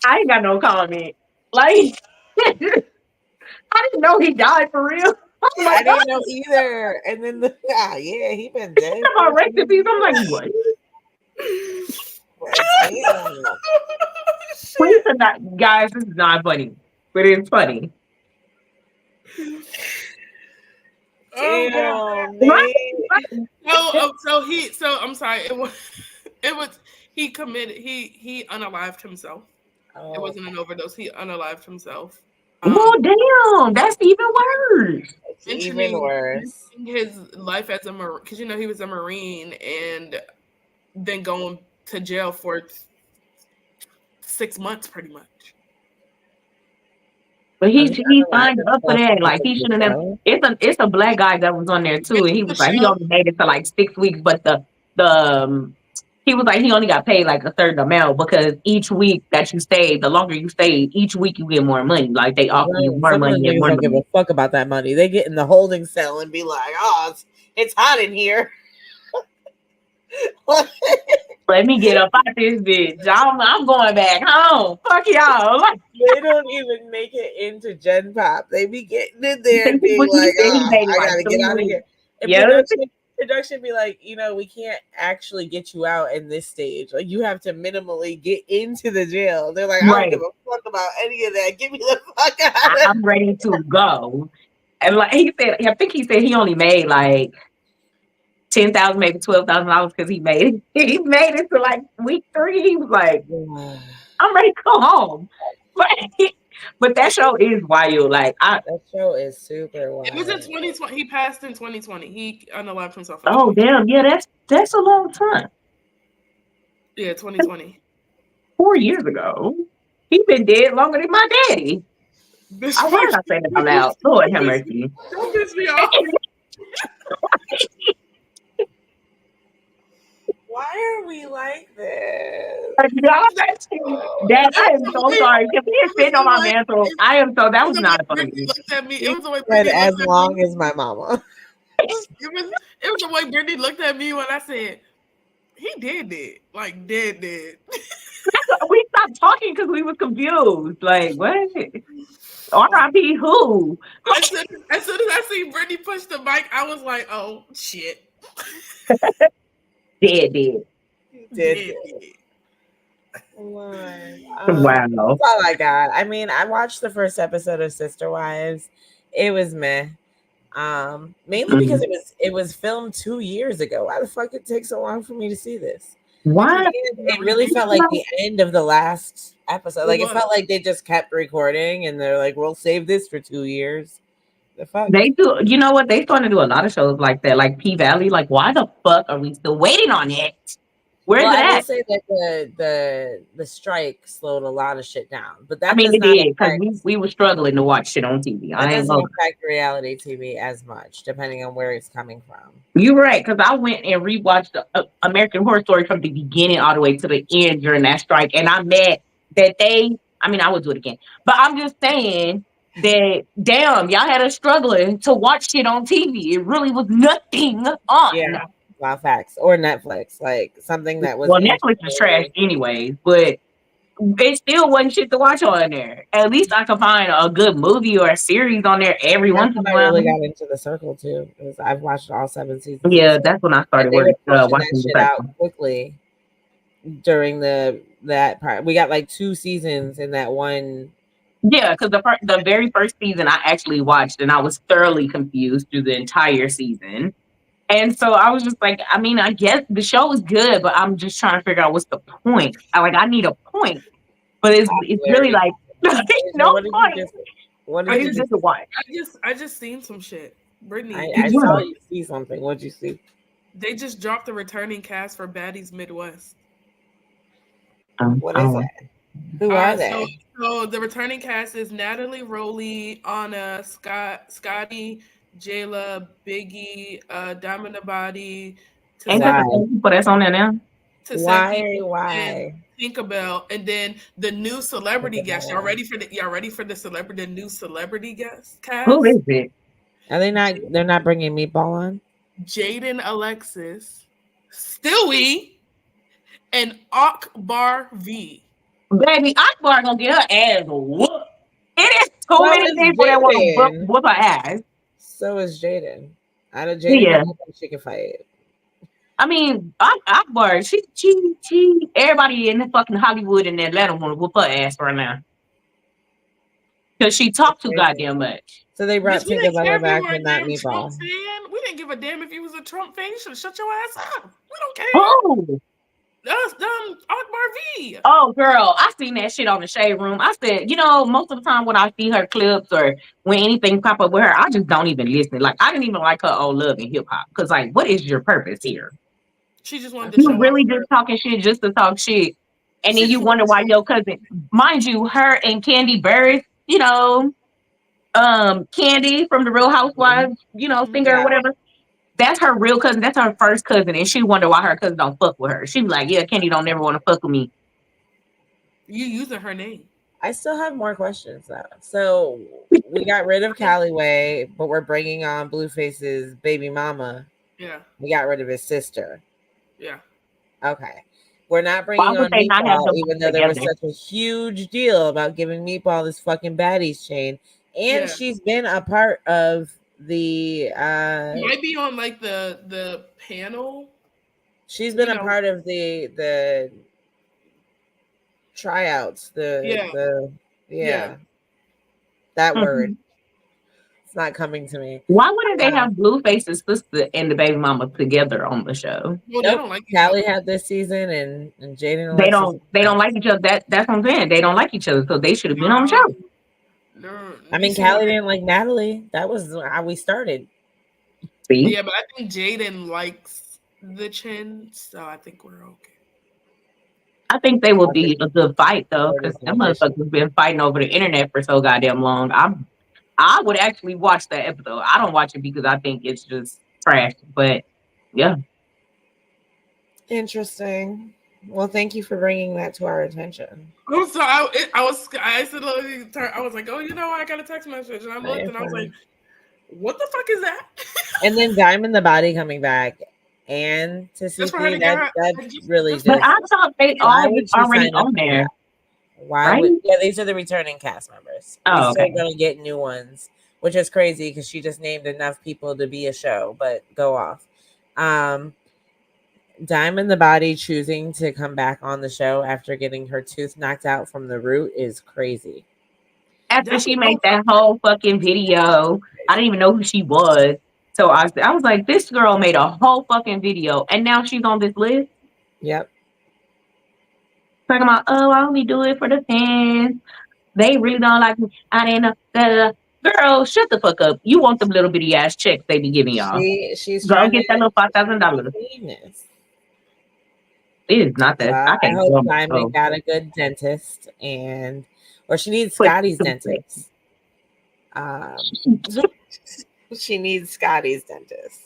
I ain't got no comment. Like, I didn't know he died for real. I didn't know either. And then he been dead. About recipes, I'm like, what? Please are not, guys. This is not funny, but it's funny. Damn, So I'm sorry. It was he committed. He unalived himself. It wasn't an overdose. He unalived himself. Well, damn, that's even worse. It's even worse. His life as a Marine, because he was a Marine, and then going to jail for 6 months, pretty much. But he signed up for that. Like he shouldn't have. It's a black guy that was on there too, and he was like he only made it to like 6 weeks, but he was like he only got paid like a certain amount because each week that you stay, the longer you stay, each week you get more money. Like they offer you more money and more money. Don't give a fuck about that money. They get in the holding cell and be like, "Oh, it's hot in here." Let me get up out this bitch. I'm going back home. Fuck y'all. They don't even make it into Gen Pop. They be getting in there and being like, I gotta get out of here. And production be like, we can't actually get you out in this stage. Like, you have to minimally get into the jail. They're like, I don't give a fuck about any of that. Get me the fuck out. I'm ready to go. And like he said, I think he said he only made like $10,000, maybe $12,000 because he made it to like week 3. He was like, I'm ready to go home. But that show is wild. Like that show is super wild. It was in 2020. He passed in 2020. He unalived himself. Oh damn! Yeah, that's a long time. Yeah, 2020. 4 years ago. He been dead longer than my daddy. I want to say that out loud. Lord have mercy. Don't piss me off. Why are we like this? Dad, I am so sorry. If he is sitting on my mantle, I am so. That was not funny. Looked at me. It was the way said, as long as my mama. It was the way Brittany looked at me when I said, he did it. Like, dead. We stopped talking because we were confused. Like, what? R.I.P. who? As soon as I see Brittany push the mic, I was like, oh, shit. Dead. Wow. That's all I got. I mean, I watched the first episode of Sister Wives. It was meh. Mainly because it was filmed 2 years ago. Why the fuck did it take so long for me to see this? Why? It really felt like the end of the last episode. Like it felt like they just kept recording and they're like, we'll save this for 2 years. The fuck? They do. You know what? They starting to do a lot of shows like that, like P Valley. Like, why the fuck are we still waiting on it? Where's it at? I will say that the strike slowed a lot of shit down, but that it did because we were struggling to watch shit on TV. That doesn't affect reality TV as much, depending on where it's coming from. You're right, because I went and rewatched American Horror Story from the beginning all the way to the end during that strike, and I'm mad that I would do it again, but I'm just saying that damn, y'all had us struggling to watch shit on TV. It really was nothing on. Yeah. Wow, facts. Or Netflix, like something that was. Well, Netflix is trash anyways, but it still wasn't shit to watch on there. At least I could find a good movie or a series on there every once in a while. I really got into The Circle too, because I've watched all 7 seasons. Yeah, that's when I started watching that shit out quickly. During that part, we got like 2 seasons in that one. Yeah, because the very first season I actually watched, and I was thoroughly confused through the entire season. And so I was just like, I guess the show is good, but I'm just trying to figure out what's the point. I need a point, but it's really like no point. What did you just watch? I just seen some shit. Brittany, I saw you see something. What'd you see? They just dropped the returning cast for Baddies Midwest. What is that? Who are they? So the returning cast is Natalie Rowley, Anna, Scotty, Jayla, Biggie, Diamond Abadi. Ain't that the people that's on there now? Why? Tinkerbell, and then the new celebrity guest. Y'all ready for the new celebrity guest cast? Who is it? Are they not? They're not bringing Meatball on. Jaden Alexis, Stewie, and Akbar V. Baby, Akbar gonna get her ass whooped. It is too many people that want to whoop her ass. So is Jaden. Out of Jaden, Yeah. I don't think she can fight. I mean, Akbar, she, everybody in the fucking Hollywood and Atlanta want to whoop her ass right now because she That's talked too crazy. goddamn much. So they brought Bitch, we didn't care Tinkerbella if you back, were but a not damn Trump Meatball. fan. We didn't give a damn if you was a Trump fan. You should have shut your ass up. We don't care. Oh, That's Akbar V. oh, girl, I seen that shit on the Shade Room. I said, most of the time when I see her clips or when anything pop up with her, I just don't even listen. Like, I didn't even like her old love in hip hop because, like, what is your purpose here? She just wanted to You show off. really just talking shit just to talk shit, and then She you just wonder wanted to why show your cousin, mind you, her and Candy Burris, Candy from the Real Housewives, singer or Yeah. whatever. That's her real cousin. That's her first cousin, and she wonder why her cousin don't fuck with her. She be like, "Yeah, Candy don't never want to fuck with me." you using her name. I still have more questions though. So we got rid of Calloway, but we're bringing on Blueface's baby mama. Yeah. We got rid of his sister. Yeah. Okay. We're not Why bringing would on they not have Meatball, them even though there was together? such a huge deal about giving Meatball this fucking baddies chain. And Yeah. she's been a part of the Might be on like the panel. she's been a part of the tryouts. Yeah. That word. It's not coming to me. Why wouldn't they have Blueface's sister and the baby mama together on the show? Well, they don't like each Callie other. had this season, and Jaden. They don't like each other. That's what I'm saying. They don't like each other, so they should have been on the show. No, I mean, Callie didn't like Natalie. That was how we started. See? Yeah, but I think Jaden likes the chin, so I think we're okay. I think they will be a good fight though, because them motherfuckers been fighting over the internet for so goddamn long. I would actually watch that episode. I don't watch it because I think it's just trash. But yeah, Interesting. Well, thank you for bringing that to our attention. So I was like, oh, I got a text message, and I looked, and I was like, what the fuck is that? And then Diamond the Body coming back, and to see that really just. But I thought they all was already on there. Why would these are the returning cast members. Oh, We're still okay. gonna get new ones, which is crazy because she just named enough people to be a show, but go off. Diamond the Body choosing to come back on the show after getting her tooth knocked out from the root is crazy. After she made that whole fucking video, I didn't even know who she was. So I was like, this girl made a whole fucking video, and now she's on this list. Yep. Talking about, oh, I only do it for the fans. They really don't like me. I didn't know. Girl, shut the fuck up. You want them little bitty ass checks they be giving y'all. She's Go trying get that little $5,000. It is not that. I I can't hope Diamond got a good dentist, or she needs Scotty's dentist. She needs Scotty's dentist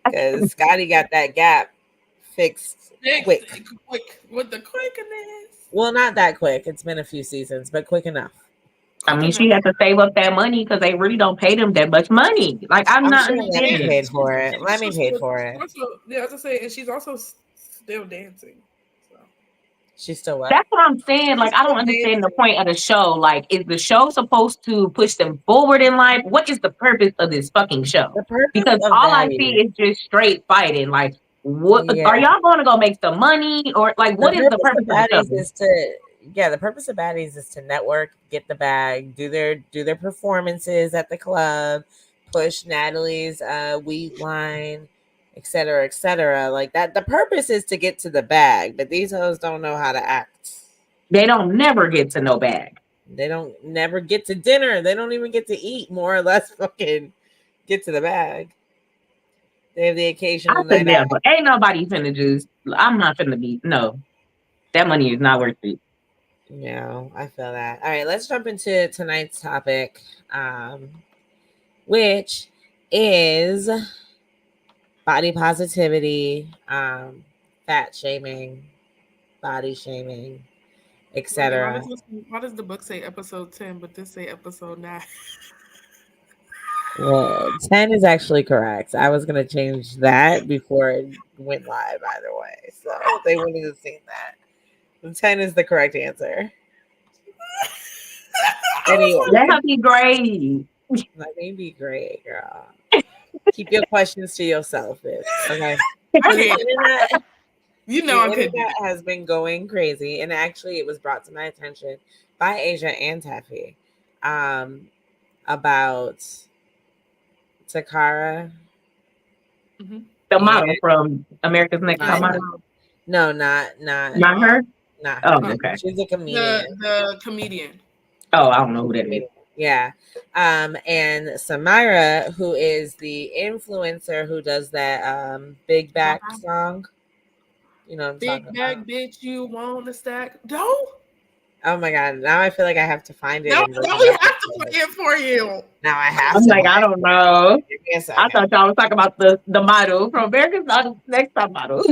because Scotty got that gap fixed quick with the quickness. Well, not that quick. It's been a few seasons, but quick enough. I mean, she had to save up that money because they really don't pay them that much money. Like, I'm not sure understanding. Lemmy paid for it. Lemmy paid for it. Yeah, I was gonna say, and she's also still dancing. So. She's still what? That's what I'm saying. Like, I don't understand the point of the show. Like, is the show supposed to push them forward in life? What is the purpose of this fucking show? Because all I see is just straight fighting. Like, what are y'all going to go make some money, or like, what is the purpose of the show? The purpose of Baddies is to network, get the bag, do their performances at the club, push Natalie's weed line, etc., etc. Like that. The purpose is to get to the bag, but these hoes don't know how to act. They don't never get to no bag. They don't never get to dinner. They don't even get to eat. More or less, fucking get to the bag. They have the occasional night out. Ain't nobody finna just. I'm not finna be. No, that money is not worth it. No, I feel that. All right, let's jump into tonight's topic, which is body positivity, fat shaming, body shaming, etc. Why does the book say episode 10, but this say episode 9? Well, 10 is actually correct. I was going to change that before it went live either way. So they wouldn't have seen that. 10 is the correct answer. Anyway, let her be great. Let me be great, girl. Keep your questions to yourself, bitch. Okay. You know, I could. Internet has been going crazy, and actually, it was brought to my attention by Asia and Taffy about Takara. The model from America's Next Top Model. No, not her. Not her. Oh, okay. She's a comedian. The comedian. Oh, I don't know who that is. Yeah. And Samyra, who is the influencer who does that Big Back song. You know what I'm talking about. Big Back, bitch, you want to stack? No. Oh my God. Now I feel like I have to find it. No, we have to play it for you. Now I have I'm to. like, I don't know. I thought y'all was talking about the model from America's Next Top Model.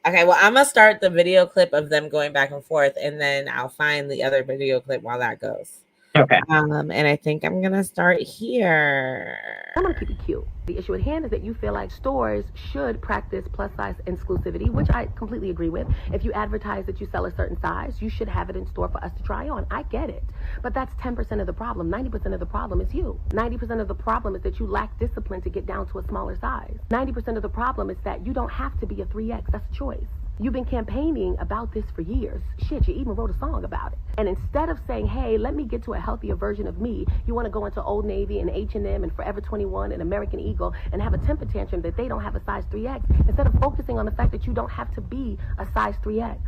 Okay, well, I'm gonna start the video clip of them going back and forth, and then I'll find the other video clip while that goes. Okay. And I think I'm gonna start here. I'm gonna keep it cute. The issue at hand is that you feel like stores should practice plus size exclusivity, which I completely agree with. If you advertise that you sell a certain size, you should have it in store for us to try on. I get it. But that's 10% of the problem. 90% of the problem is you. 90% of the problem is that you lack discipline to get down to a smaller size. 90% of the problem is that you don't have to be a 3X. That's a choice. You've been campaigning about this for years. Shit, you even wrote a song about it. And instead of saying, hey, let me get to a healthier version of me, you want to go into Old Navy and H&M and Forever 21 and American Eagle and have a temper tantrum that they don't have a size 3X, instead of focusing on the fact that you don't have to be a size 3X.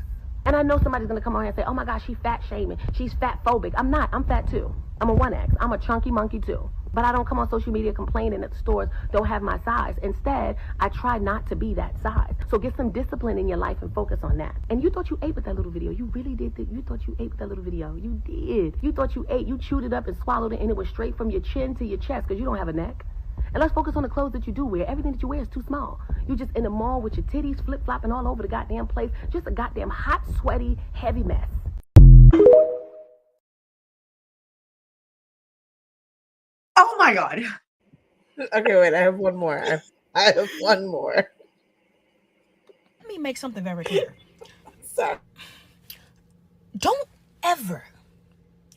And I know somebody's going to come on here and say, oh my gosh, she's fat shaming. She's fat phobic. I'm not. I'm fat too. I'm a 1X. I'm a chunky monkey too. But I don't come on social media complaining that the stores don't have my size. Instead, I try not to be that size. So get some discipline in your life and focus on that. And you thought you ate with that little video. You really did. You thought you ate with that little video. You did. You thought you ate. You chewed it up and swallowed it, and it was straight from your chin to your chest because you don't have a neck. And let's focus on the clothes that you do wear. Everything that you wear is too small. You just in the mall with your titties flip-flopping all over the goddamn place. Just a goddamn hot, sweaty, heavy mess. Oh my God. Okay, wait, I have one more. I have one more. Let me make something very clear. Sorry. Don't ever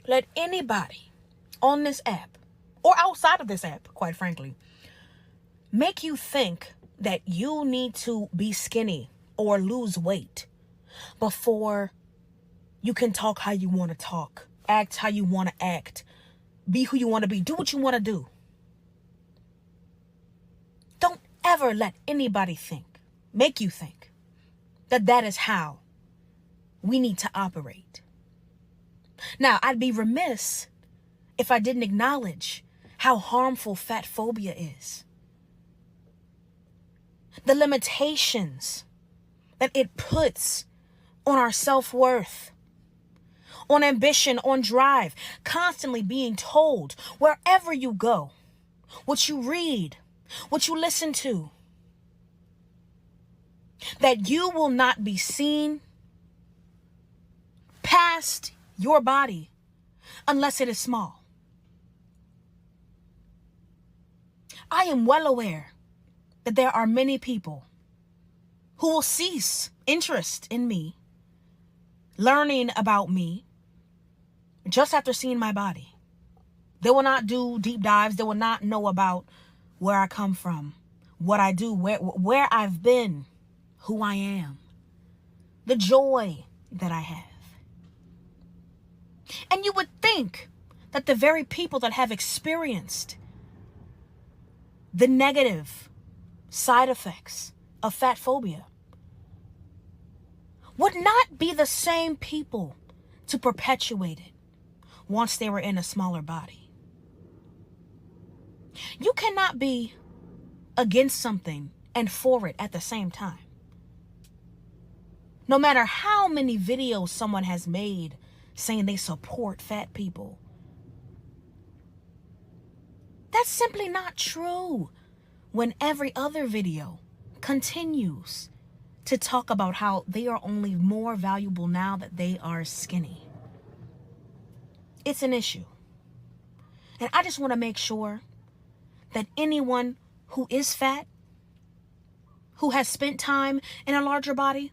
let anybody on this app or outside of this app, quite frankly, make you think that you need to be skinny or lose weight before you can talk how you want to talk, act how you want to act, be who you want to be, do what you want to do. Don't ever let anybody make you think that that is how we need to operate. Now, I'd be remiss if I didn't acknowledge how harmful fat phobia is. The limitations that it puts on our self-worth, on ambition, on drive, constantly being told wherever you go, what you read, what you listen to, that you will not be seen past your body unless it is small. I am well aware that there are many people who will cease interest in me, learning about me, just after seeing my body. They will not do deep dives. They will not know about where I come from, what I do, where I've been, who I am, the joy that I have. And you would think that the very people that have experienced the negative side effects of fat phobia would not be the same people to perpetuate it once they were in a smaller body. You cannot be against something and for it at the same time. No matter how many videos someone has made saying they support fat people, that's simply not true when every other video continues to talk about how they are only more valuable now that they are skinny. It's an issue. And I just want to make sure that anyone who is fat, who has spent time in a larger body,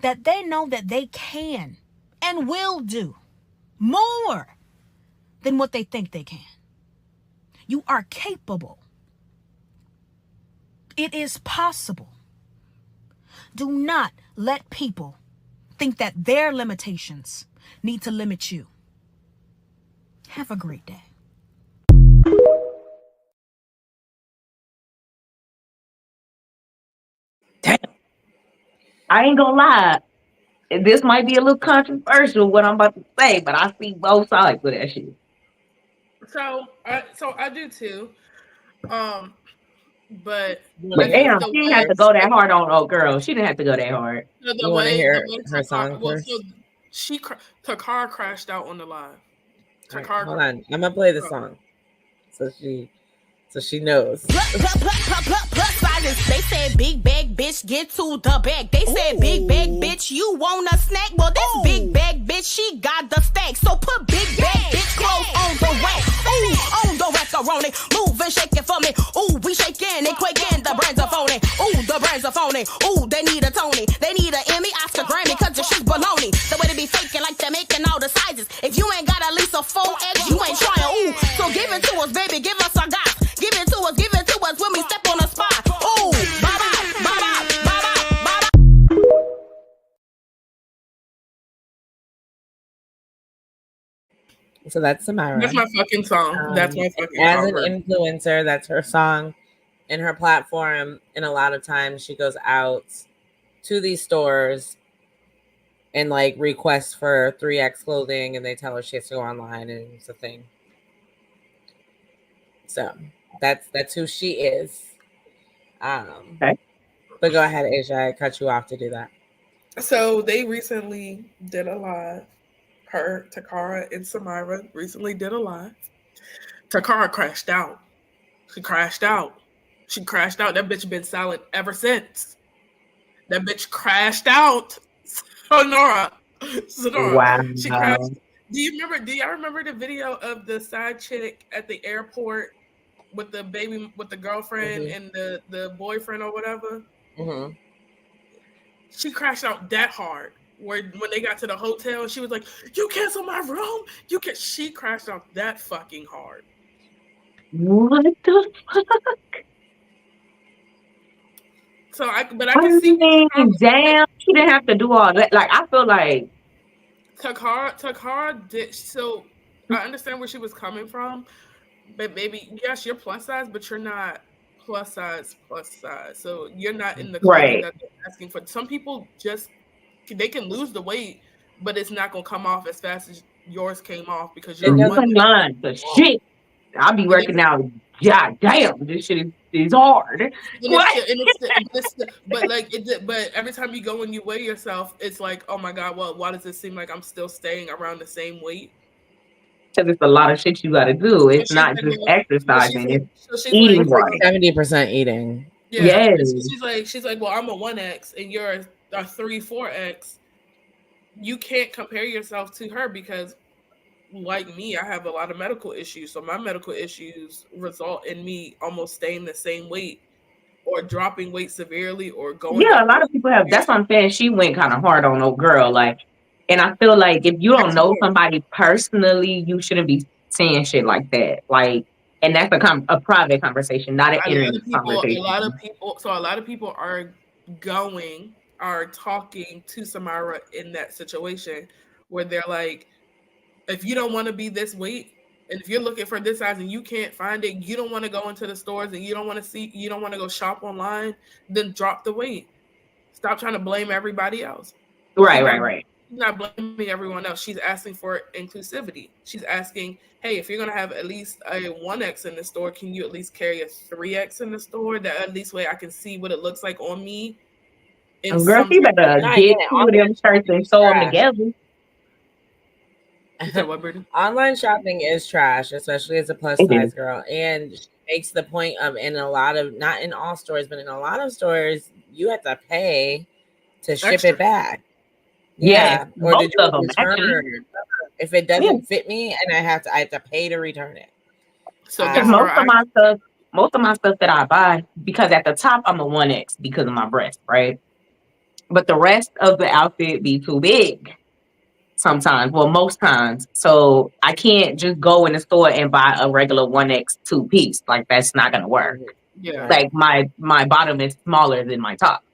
that they know that they can and will do more than what they think they can. You are capable. It is possible. Do not let people think that their limitations need to limit you. Have a great day. Damn. I ain't gonna lie. This might be a little controversial what I'm about to say, but I see both sides with that shit. So I do too. But damn, she didn't have to go that hard on old girl. She didn't have to go that hard. You want to hear her song first? So Takara crashed out on the live. Right, hold on, I'm gonna play the song so she knows. Plus sizes. They said big bag bitch get to the bag. They said big bag bitch you want a snack. Well this big bag bitch she got the stack. So put big bag bitch clothes on the rack. Ooh, on the macaroni. Move and shake it for me. Ooh, we shaking and quaking. The brands are phony. Ooh, the brands are phony. Ooh, they need a Tony. They need an Emmy, Oscar, Grammy, cause the shit's baloney. The way they be faking like they're making all the sizes. If you ain't got at least a 4X, you ain't trying. Ooh, so give it to us, baby. Give us a gas. Give it to us when we step on the spot. Ooh, bye-bye, bye-bye, bye-bye, bye-bye. So that's Samyra. That's my fucking song. That's my fucking song. As an influencer, that's her song and her platform. And a lot of times she goes out to these stores and like requests for 3X clothing, and they tell her she has to go online, and it's a thing. So that's who she is. Okay. But go ahead, Asia. I cut you off to do that. So they recently did a live. Her, Takara, and Samyra recently did a live. Takara crashed out. She crashed out. That bitch been silent ever since. That bitch crashed out. Sonora. Wow. She crashed. Do y'all remember the video of the side chick at the airport with the baby, with the girlfriend and the boyfriend or whatever? Mm-hmm. She crashed out that hard. When they got to the hotel, she was like, "You cancel my room? You can." She crashed out that fucking hard. What the fuck? So I can see. Damn, she didn't have to do all that. Like I feel like Takara did. So I understand where she was coming from, but maybe yes, you're plus size, but you're not plus size. So you're not in the clothing that they're asking for. Some people they can lose the weight, but it's not gonna come off as fast as yours came off because you're lying for shit. I'll be working out. God damn, this shit is hard. But every time you go and you weigh yourself, it's like, oh my god, well, why does it seem like I'm still staying around the same weight? Because it's a lot of shit you got to do. It's not just exercising; it's eating right. 70% eating. Yeah. Yes. She's like, well, I'm a 1X and you're a 3-4X. You can't compare yourself to her because, like me, I have a lot of medical issues. So my medical issues result in me almost staying the same weight or dropping weight severely or going. Yeah, a lot of people have. That's what I'm saying. She went kind of hard on old girl. Like, and I feel like if you don't know somebody personally, you shouldn't be saying shit like that. Like, and that's a private conversation, not an internet conversation. A lot of people are talking to Samyra in that situation where they're like, if you don't want to be this weight, and if you're looking for this size and you can't find it, you don't want to go into the stores and you don't want to go shop online, then drop the weight. Stop trying to blame everybody else. Right. She's not blaming everyone else. She's asking for inclusivity. She's asking, hey, if you're going to have at least a 1X in the store, can you at least carry a 3X in the store? That at least way I can see what it looks like on me. Girl, you better get two of them shirts and sew them together. Online shopping is trash, especially as a plus size girl. And she makes the point of not in all stores, but in a lot of stores, you have to pay to ship it back. Yeah. Or to do a return. If it doesn't fit me and I have to pay to return it. So most of my stuff that I buy, because at the top I'm a 1X because of my breast, right? But the rest of the outfit be too big. sometimes. Well, most times. So I can't just go in the store and buy a regular 1X 2-piece. Like that's not gonna work. Yeah. Like my bottom is smaller than my top.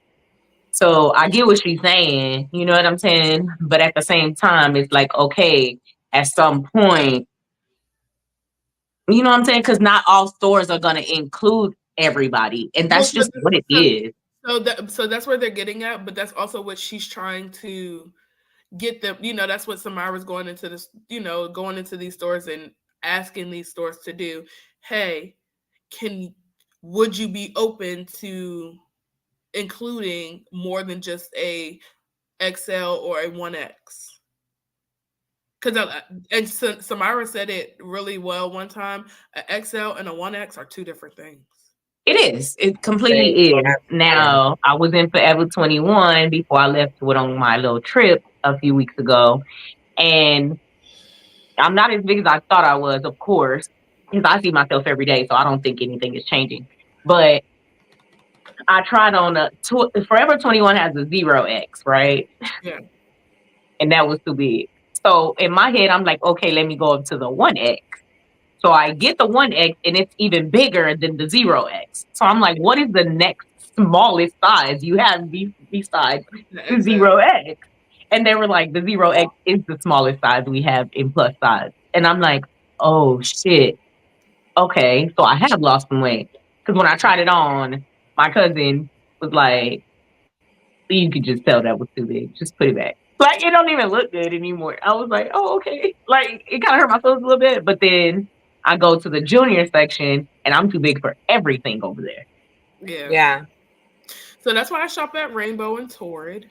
So I get what she's saying, you know what I'm saying? But at the same time, it's like, okay, at some point, you know what I'm saying? Because not all stores are gonna include everybody. And that's just what it is. So that's where they're getting at, but that's also what she's trying to get them, that's what Samyra's going into this, going into these stores and asking these stores to do. Hey, would you be open to including more than just a XL or a 1X? Because Samyra said it really well one time. An XL and a 1X are two different things. It is. It completely is. Now, I was in Forever 21 before I left on my little trip a few weeks ago. And I'm not as big as I thought I was, of course, because I see myself every day, so I don't think anything is changing. But I tried on Forever 21 has a 0X, right? Yeah. And that was too big. So in my head, I'm like, okay, let me go up to the 1X. So I get the 1X and it's even bigger than the 0X. So I'm like, what is the next smallest size you have besides the 0X? And they were like, the 0X is the smallest size we have in plus size. And I'm like, oh shit. Okay. So I have lost some weight. Because when I tried it on, my cousin was like, you could just tell that was too big. Just put it back. Like, it don't even look good anymore. I was like, oh, okay. Like, it kind of hurt my feelings a little bit. But then I go to the junior section, and I'm too big for everything over there. Yeah. So that's why I shop at Rainbow and Torrid.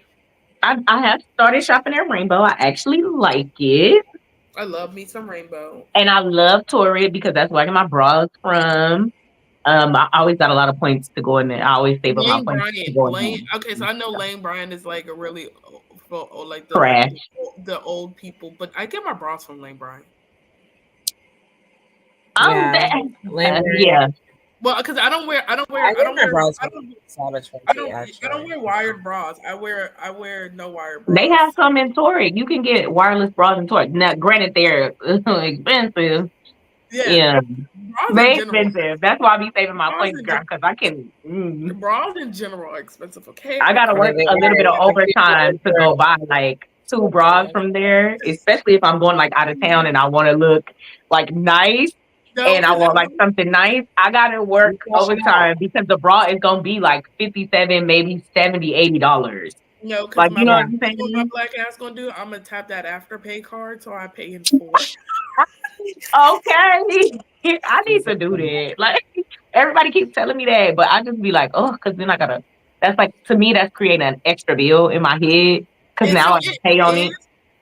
I have started shopping at Rainbow. I actually like it. I love me some Rainbow. And I love Torrid because that's where I get my bras from. I always got a lot of points to go in there. I always save up my points to go in there. Okay, so I know Lane Bryant is like a really like the old people, but I get my bras from Lane Bryant. Yeah. Well, because I don't wear wired bras. I wear no wired bras. They have some in Torrid. You can get wireless bras in Torrid. Now, granted, they're expensive. Yeah. They expensive. That's why I be saving my points, girl, because I can. Bras in general are expensive. Okay. I gotta work a little bit of overtime to go buy like 2 bras from there, especially if I'm going like out of town and I want to look like nice. And I want like something nice. I gotta work overtime because the bra is gonna be like $57, maybe $70, $80. No, because like, you know what I'm saying? What my black ass gonna do? I'm gonna tap that Afterpay card so I pay in full. Okay, I need to do that. Like everybody keeps telling me that, but I just be like, oh, because then I gotta. That's like to me, that's creating an extra bill in my head because now I pay on it.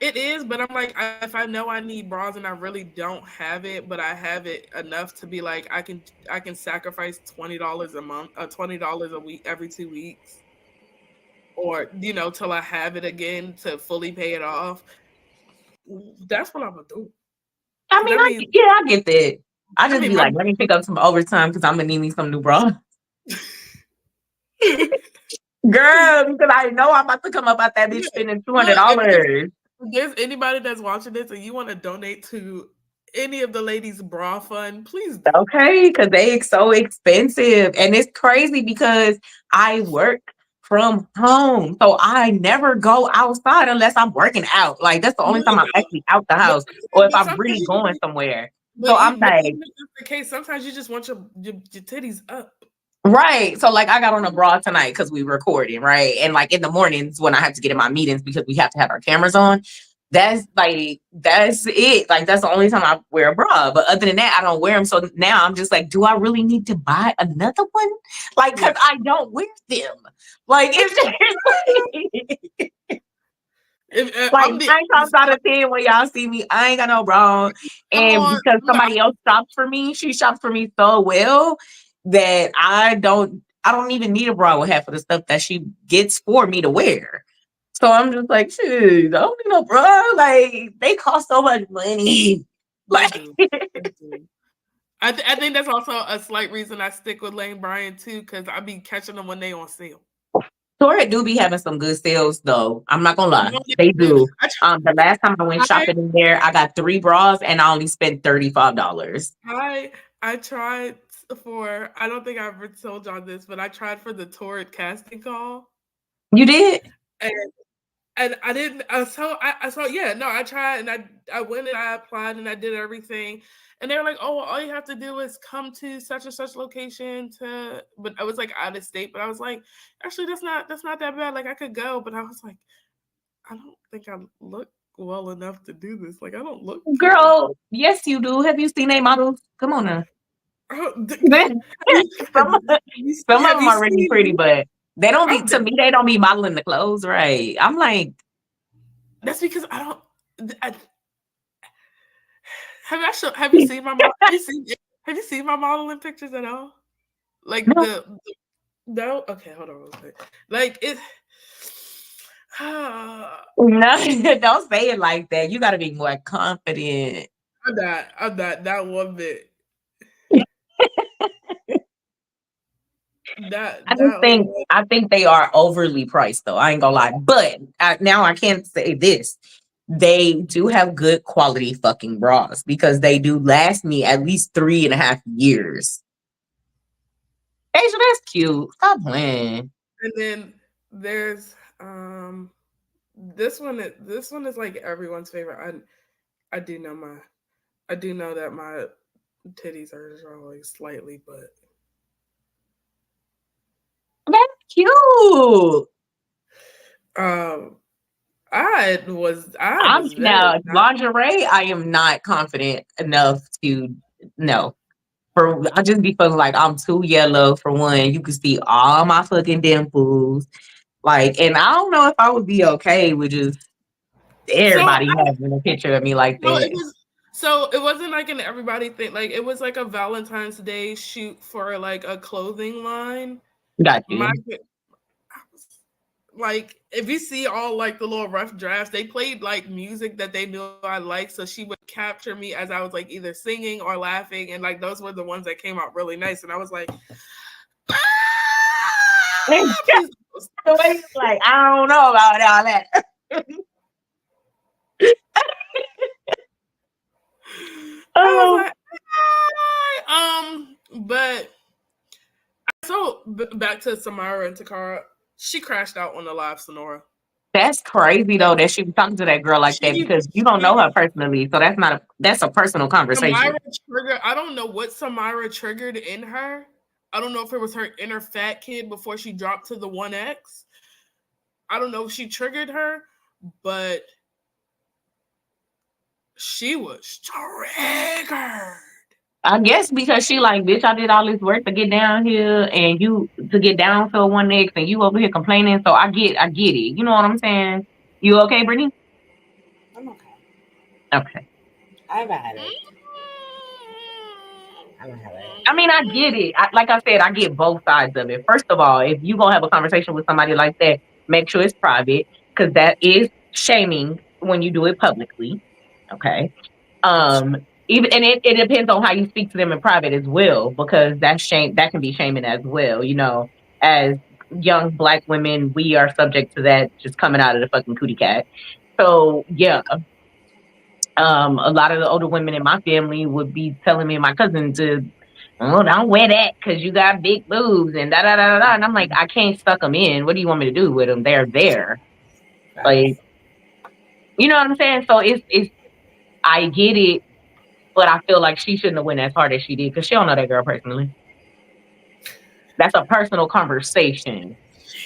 It is, but I'm like, if I know I need bras and I really don't have it, but I have it enough to be like, I can sacrifice $20 a month, $20 a week every 2 weeks, or till I have it again to fully pay it off. That's what I'm gonna do. I get that. I just be like, let me pick up some overtime because I'm gonna need me some new bras. Girl, because I know I'm about to come up out that bitch spending $200. If there's anybody that's watching this and you want to donate to any of the ladies' bra fund, please do. Okay, because they so expensive. And it's crazy because I work from home. So I never go outside unless I'm working out. Like that's the only time I'm actually out the house or if I'm really going somewhere. So I'm like, the case, sometimes you just want your titties up. Right. So like I got on a bra tonight because we recording, right? And like in the mornings when I have to get in my meetings because we have to have our cameras on, that's it. Like that's the only time I wear a bra. But other than that, I don't wear them. So now I'm just like, do I really need to buy another one? Like, because I don't wear them. Like it's just like 9 times out of 10 when y'all see me, I ain't got no bra. And because somebody else shops for me, she shops for me so well that I don't even need a bra with half of the stuff that she gets for me to wear. So I'm just like, shoot, I don't need no bra. Like they cost so much money. Like I think that's also a slight reason I stick with Lane Bryant too, because I be catching them when they on sale. Torrid do be having some good sales though. I'm not gonna lie. They do. The last time I went shopping in there, I got 3 bras and I only spent $35. I tried for, I don't think I ever told y'all this, but I tried for the Torrid casting call. You did? And I didn't. I tried and I went and I applied and I did everything. And they were like, "Oh, well, all you have to do is come to such and such location to." But I was like out of state. But I was like, actually, that's not that bad. Like I could go. But I was like, I don't think I look well enough to do this. Like I don't look. Girl, good. Yes, you do. Have you seen A models? Come on now. Some of them are really pretty, but they don't be. To me, they don't be modeling the clothes right. I'm like, that's because I don't. Have you seen my have you seen my modeling pictures at all? Like no? Okay, hold on real quick. Like it no, don't say it like that. You gotta be more confident. I'm not that one bit. I think they are overly priced though. I ain't gonna lie. But now I can't say this. They do have good quality fucking bras because they do last me at least 3.5 years. Asia, that's cute. Stop playing. And then there's this one is like everyone's favorite. I do know that my titties are like slightly, but that's cute. Now lingerie. I am not confident enough to know. I just be feeling like I'm too yellow for one. You can see all my fucking dimples, like, and I don't know if I would be okay with just everybody having a picture of me like that. It wasn't like an everybody thing. Like it was like a Valentine's Day shoot for like a clothing line. Got you. Like if you see all like the little rough drafts, they played like music that they knew I liked, so she would capture me as I was like either singing or laughing, and like those were the ones that came out really nice. And I was like, the way he's like, I don't know about all that. But so back to Samyra and Takara. She crashed out on the live Sonora. That's crazy though that she was talking to that girl like that because you don't know her personally, so that's a personal conversation. I don't know what Samyra triggered in her. I don't know if it was her inner fat kid before she dropped to the 1X. I don't know if she triggered her, but she was triggered. I guess because she like, bitch, I did all this work to get down here and you to get down to a 1X and you over here complaining. So I get it. You know what I'm saying? You okay, Brittany? I'm okay. Okay. I've had it. I don't have it. I mean, I get it. Like I said, I get both sides of it. First of all, if you gonna have a conversation with somebody like that, make sure it's private because that is shaming when you do it publicly. Okay. Even and it depends on how you speak to them in private as well, because that can be shaming as well. You know, as young Black women, we are subject to that just coming out of the fucking cootie cat. So yeah. A lot of the older women in my family would be telling me and my cousin to, oh, don't wear that because you got big boobs and da da da da. And I'm like, I can't suck them in. What do you want me to do with them? They're there. Like, you know what I'm saying? So it's I get it, but I feel like she shouldn't have went as hard as she did because she don't know that girl personally. That's a personal conversation.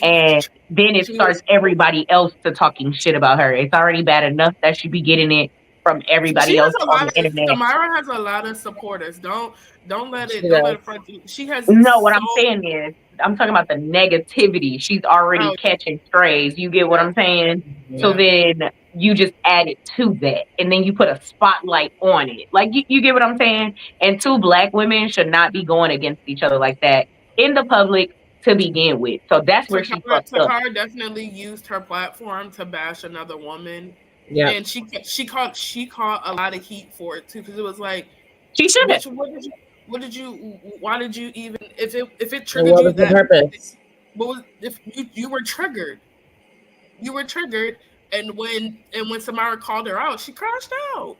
And then it starts everybody else to talking shit about her. It's already bad enough that she be getting it from everybody else on the internet. Samyra has a lot of supporters. Don't let it front you. She has what I'm saying is I'm talking about the negativity. She's already catching strays. You get what I'm saying? Yeah. So then you just add it to that, and then you put a spotlight on it. Like you get what I'm saying? And two Black women should not be going against each other like that in the public to begin with. So that's where she fucked up. Takara definitely used her platform to bash another woman. Yeah, and she caught a lot of heat for it too, because it was like she should. Why did you even if it triggered you? What was the purpose? But if you were triggered, and when Samyra called her out, she crashed out.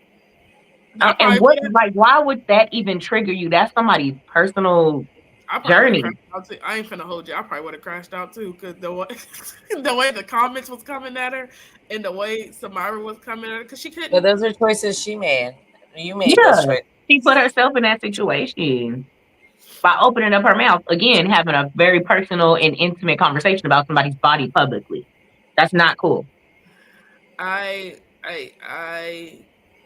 And what, like, why would that even trigger you? That's somebody's personal I probably would have journey. crashed out too. I ain't finna hold you. I probably would have crashed out too, because the way the comments was coming at her, and the way Samyra was coming at her, because she couldn't. But those are choices she made. You made those choices. She put herself in that situation by opening up her mouth again, having a very personal and intimate conversation about somebody's body publicly. That's not cool. I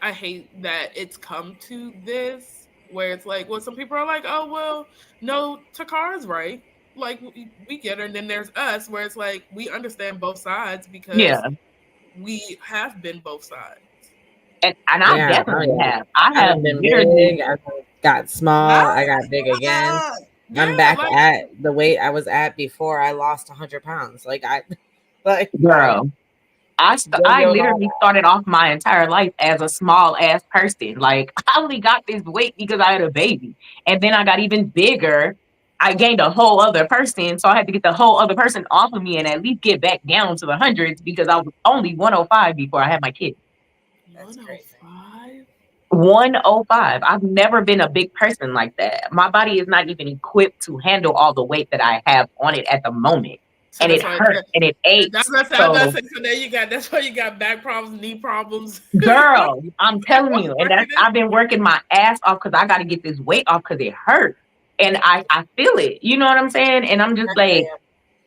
hate that it's come to this, where it's like, well, some people are like, oh, well, no, Takara's right. Like, we get her. And then there's us, where it's like, we understand both sides because we have been both sides. And I definitely have. I have been big. I got small. I got big again. I'm back at the weight I was at before I lost 100 pounds. Girl. I literally started off my entire life as a small ass person. Like, I only got this weight because I had a baby. And then I got even bigger. I gained a whole other person. So I had to get the whole other person off of me and at least get back down to the hundreds because I was only 105 before I had my kid. 105? 105. I've never been a big person like that. My body is not even equipped to handle all the weight that I have on it at the moment. So and it hurts and it aches. So there you got. That's why you got back problems, knee problems. Girl, I'm telling you, and I've been working my ass off because I got to get this weight off because it hurts, and I feel it. You know what I'm saying? And I'm just like,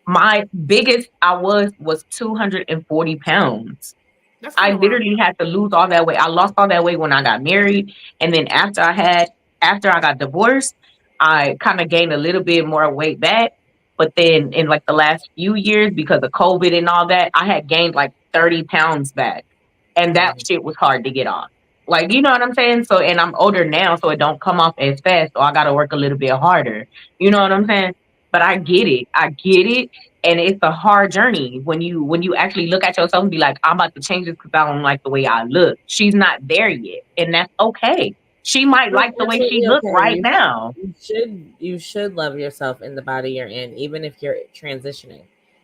my biggest I was 240 pounds. I literally had to lose all that weight. I lost all that weight when I got married, and then after I got divorced, I kind of gained a little bit more weight back. But then in like the last few years, because of COVID and all that, I had gained like 30 pounds back. And that shit was hard to get off. Like, you know what I'm saying? So, and I'm older now, so it don't come off as fast. So I got to work a little bit harder. You know what I'm saying? But I get it. And it's a hard journey when you actually look at yourself and be like, I'm about to change this because I don't like the way I look. She's not there yet. And that's okay. She might like the way she looks right now. You should love yourself in the body you're in, even if you're transitioning.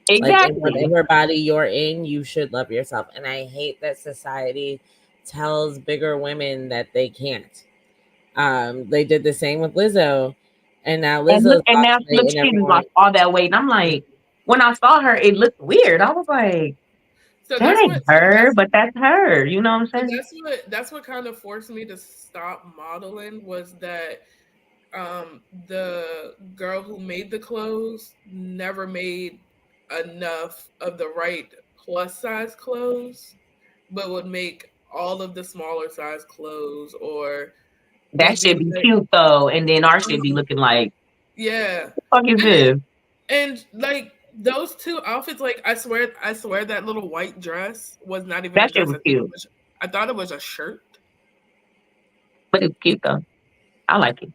Exactly. Like in whatever body you're in, you should love yourself. And I hate that society tells bigger women that they can't. They did the same with Lizzo, and now Lizzo she lost all that weight. And I'm like, when I saw her, it looked weird. I was like, so that ain't her, but that's her. You know what I'm saying? That's what kind of forced me to stop modeling, was that the girl who made the clothes never made enough of the right plus size clothes, but would make all of the smaller size clothes. Or that should be cute though, and then ours should be looking like, yeah, what the fuck is this? And like those two outfits, like I swear that little white dress was not even that shit was cute. I thought it was a shirt, but it's cute though. I like it.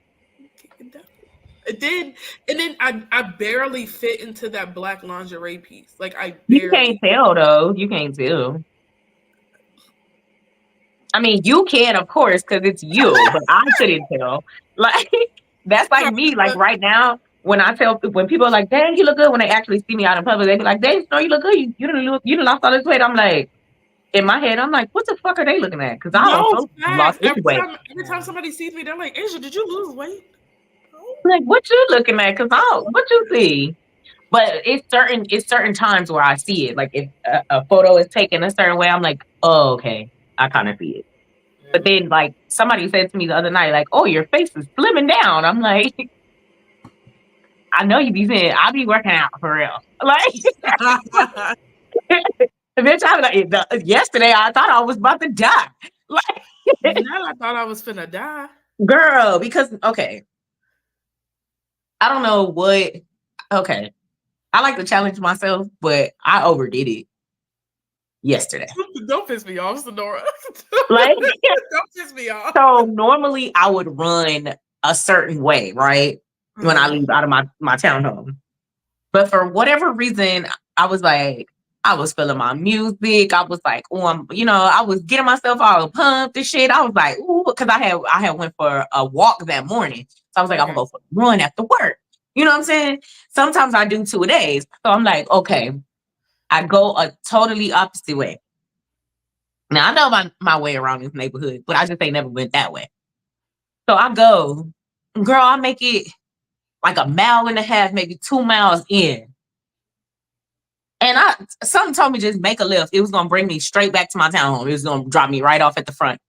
It did, and then I barely fit into that black lingerie piece. Like you can't tell though. You can't tell. I mean, you can, of course, because it's you, but I couldn't tell. Like, that's like me. Like right now, when people are like, "Dang, you look good," when they actually see me out in public, they be like, "Dang, no, you look good. You done lost all this weight." I'm like, in my head, I'm like, what the fuck are they looking at? Because I also lost this weight. Every time somebody sees me, they're like, "Asia, did you lose weight?" Like, what you looking at? Because what you see? But it's certain times where I see it. Like if a photo is taken a certain way, I'm like, oh, okay, I kind of see it. But then, like, somebody said to me the other night, like, oh, your face is slimming down. I'm like, I know you be saying, I be working out for real. Like, bitch, I was like, yesterday I thought I was about to die. Like, now I thought I was finna die. Girl, because, okay. I don't know what, okay. I like to challenge myself, but I overdid it yesterday. Don't piss me off, Sonora. Like, don't piss me off. So normally I would run a certain way, right? When I leave out of my townhome. But for whatever reason, I was feeling my music. I was like, oh, I was getting myself all pumped and shit. I was like, ooh, because I had went for a walk that morning. So I was like, I'm gonna go for a run after work. You know what I'm saying? Sometimes I do 2 days. So I'm like, okay, I go a totally opposite way. Now I know my way around this neighborhood, but I just ain't never went that way. So I go, girl, I make it like 1.5 miles, maybe 2 miles in. And something told me just make a left. It was gonna bring me straight back to my townhome. It was gonna drop me right off at the front.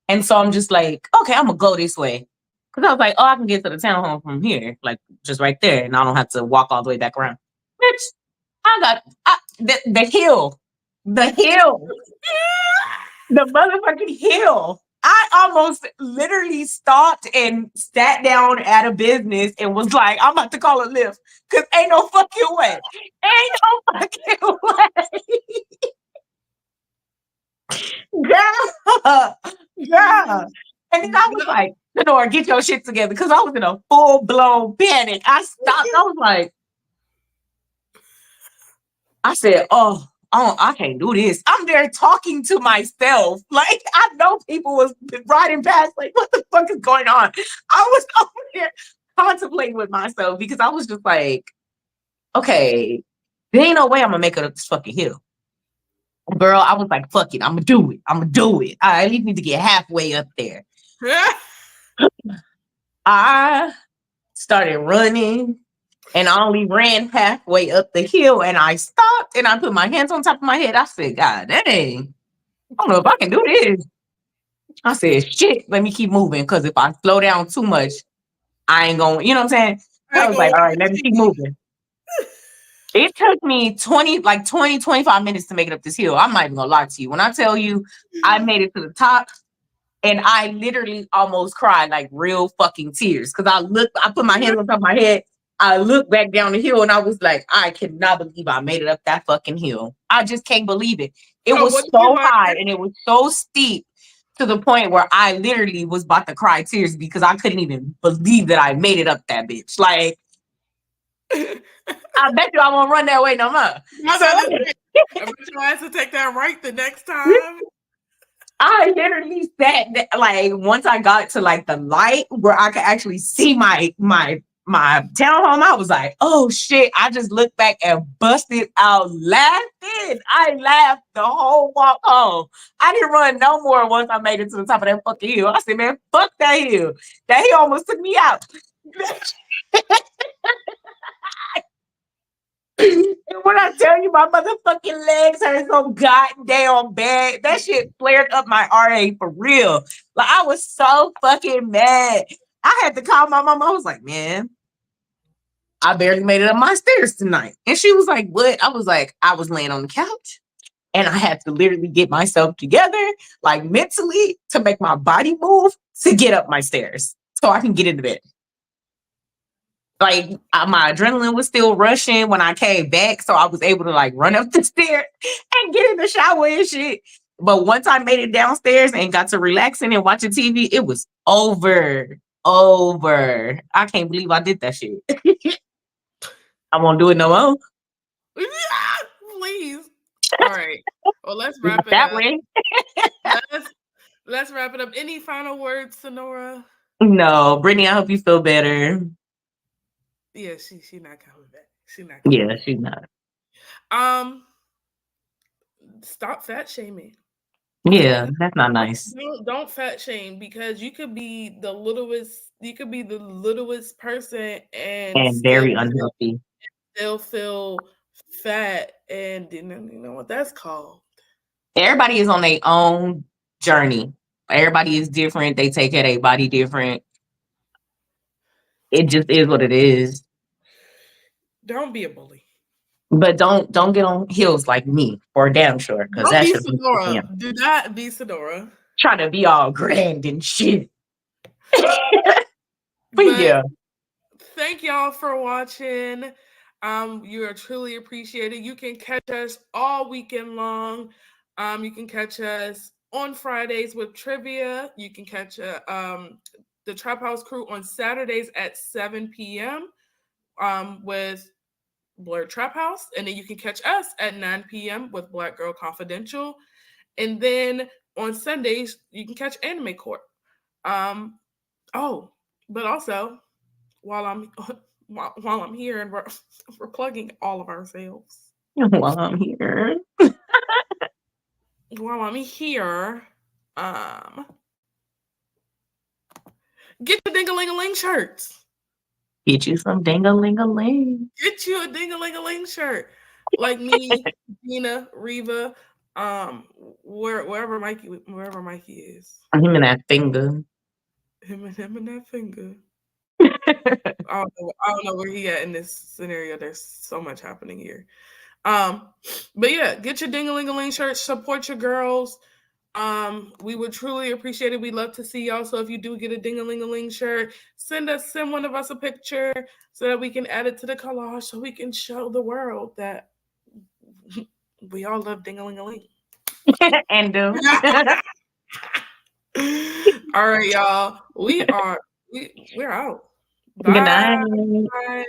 And so I'm just like, okay, I'm gonna go this way. Cause I was like, oh, I can get to the townhome from here, like just right there, and I don't have to walk all the way back around. Bitch, the hill, the motherfucking hill. I almost literally stopped and sat down at a business and was like, I'm about to call a Lyft. Cause ain't no fucking way. Ain't no fucking way. Girl. And then I was like, Lenore, get your shit together. Because I was in a full-blown panic. I stopped. I was like, I said, oh, I can't do this. I'm there talking to myself. Like, I know people was riding past, like, what the fuck is going on? I was over there contemplating with myself because I was just like, okay, there ain't no way I'm going to make it up this fucking hill. Girl, I was like, fuck it. I'm going to do it. I at least need to get halfway up there. I started running and I only ran halfway up the hill and I stopped and I put my hands on top of my head. I said, God dang, I don't know if I can do this. I said, shit, let me keep moving because if I slow down too much, I ain't going, you know what I'm saying? I was like, all right, let me keep moving. It took me 25 minutes to make it up this hill. I'm not even gonna lie to you. When I tell you I made it to the top, and I literally almost cried, like real fucking tears. Cause I put my hands on top of my head. I looked back down the hill and I was like, I cannot believe I made it up that fucking hill. I just can't believe it. It was so high and it was so steep to the point where I literally was about to cry tears because I couldn't even believe that I made it up that bitch. Like, I bet you I won't run that way no more. I bet you I have to take that right the next time. I literally sat like once I got to like the light where I could actually see my townhome, I was like, oh shit. I just looked back and busted out laughing. I laughed the whole walk home. I didn't run no more once I made it to the top of that fucking hill. I said, man, fuck that hill. That hill almost took me out. And when I tell you my motherfucking legs hurt so goddamn bad, that shit flared up my RA for real. Like, I was so fucking mad. I had to call my mama. I was like, man, I barely made it up my stairs tonight. And she was like, what? I was like, I was laying on the couch and I had to literally get myself together, like mentally, to make my body move to get up my stairs so I can get into bed. Like, my adrenaline was still rushing when I came back, so I was able to like run up the stairs and get in the shower and shit. But once I made it downstairs and got to relaxing and watching TV, it was over. I can't believe I did that shit. I won't do it no more. Please. All right. Well, let's wrap it up. Way. Let's wrap it up. Any final words, Samyra? No, Brittany, I hope you feel better. Yeah, she not coming back. She's not. Stop fat shaming. Yeah, that's not nice. Don't fat shame because you could be the littlest. You could be the littlest person and very unhealthy. They'll feel fat, and you know what that's called. Everybody is on their own journey. Everybody is different. They take care of their body different. It just is what it is. Don't be a bully. But don't get on heels like me, for damn sure. Because that's just Sonora. Do not be Sonora. Trying to be all grand and shit. But yeah. Thank y'all for watching. You are truly appreciated. You can catch us all weekend long. You can catch us on Fridays with trivia. You can catch the Trap House crew on Saturdays at 7 p.m. With Blurred Trap House. And then you can catch us at 9 p.m. with Black Girl Confidential. And then on Sundays, you can catch Anime Court. But also, while I'm while I'm here, and we're plugging all of ourselves. While I'm here. While I'm here, get the ding-a-ling-a-ling shirts. Get you some ding-a-ling-a-ling. Get you a ding-a-ling-a-ling shirt. Like me, Dina, Reva, wherever Mikey is. Him and that finger. Him and that finger. I don't know where he at in this scenario. There's so much happening here. But yeah, get your ding-a-ling-a-ling shirts, support your girls. We would truly appreciate it. We'd love to see y'all. So if you do get a ding-a-ling-a-ling shirt, send one of us a picture so that we can add it to the collage so we can show the world that we all love ding-a-ling-a-ling. And do. All right, y'all. We're out. Bye. Good night. Bye.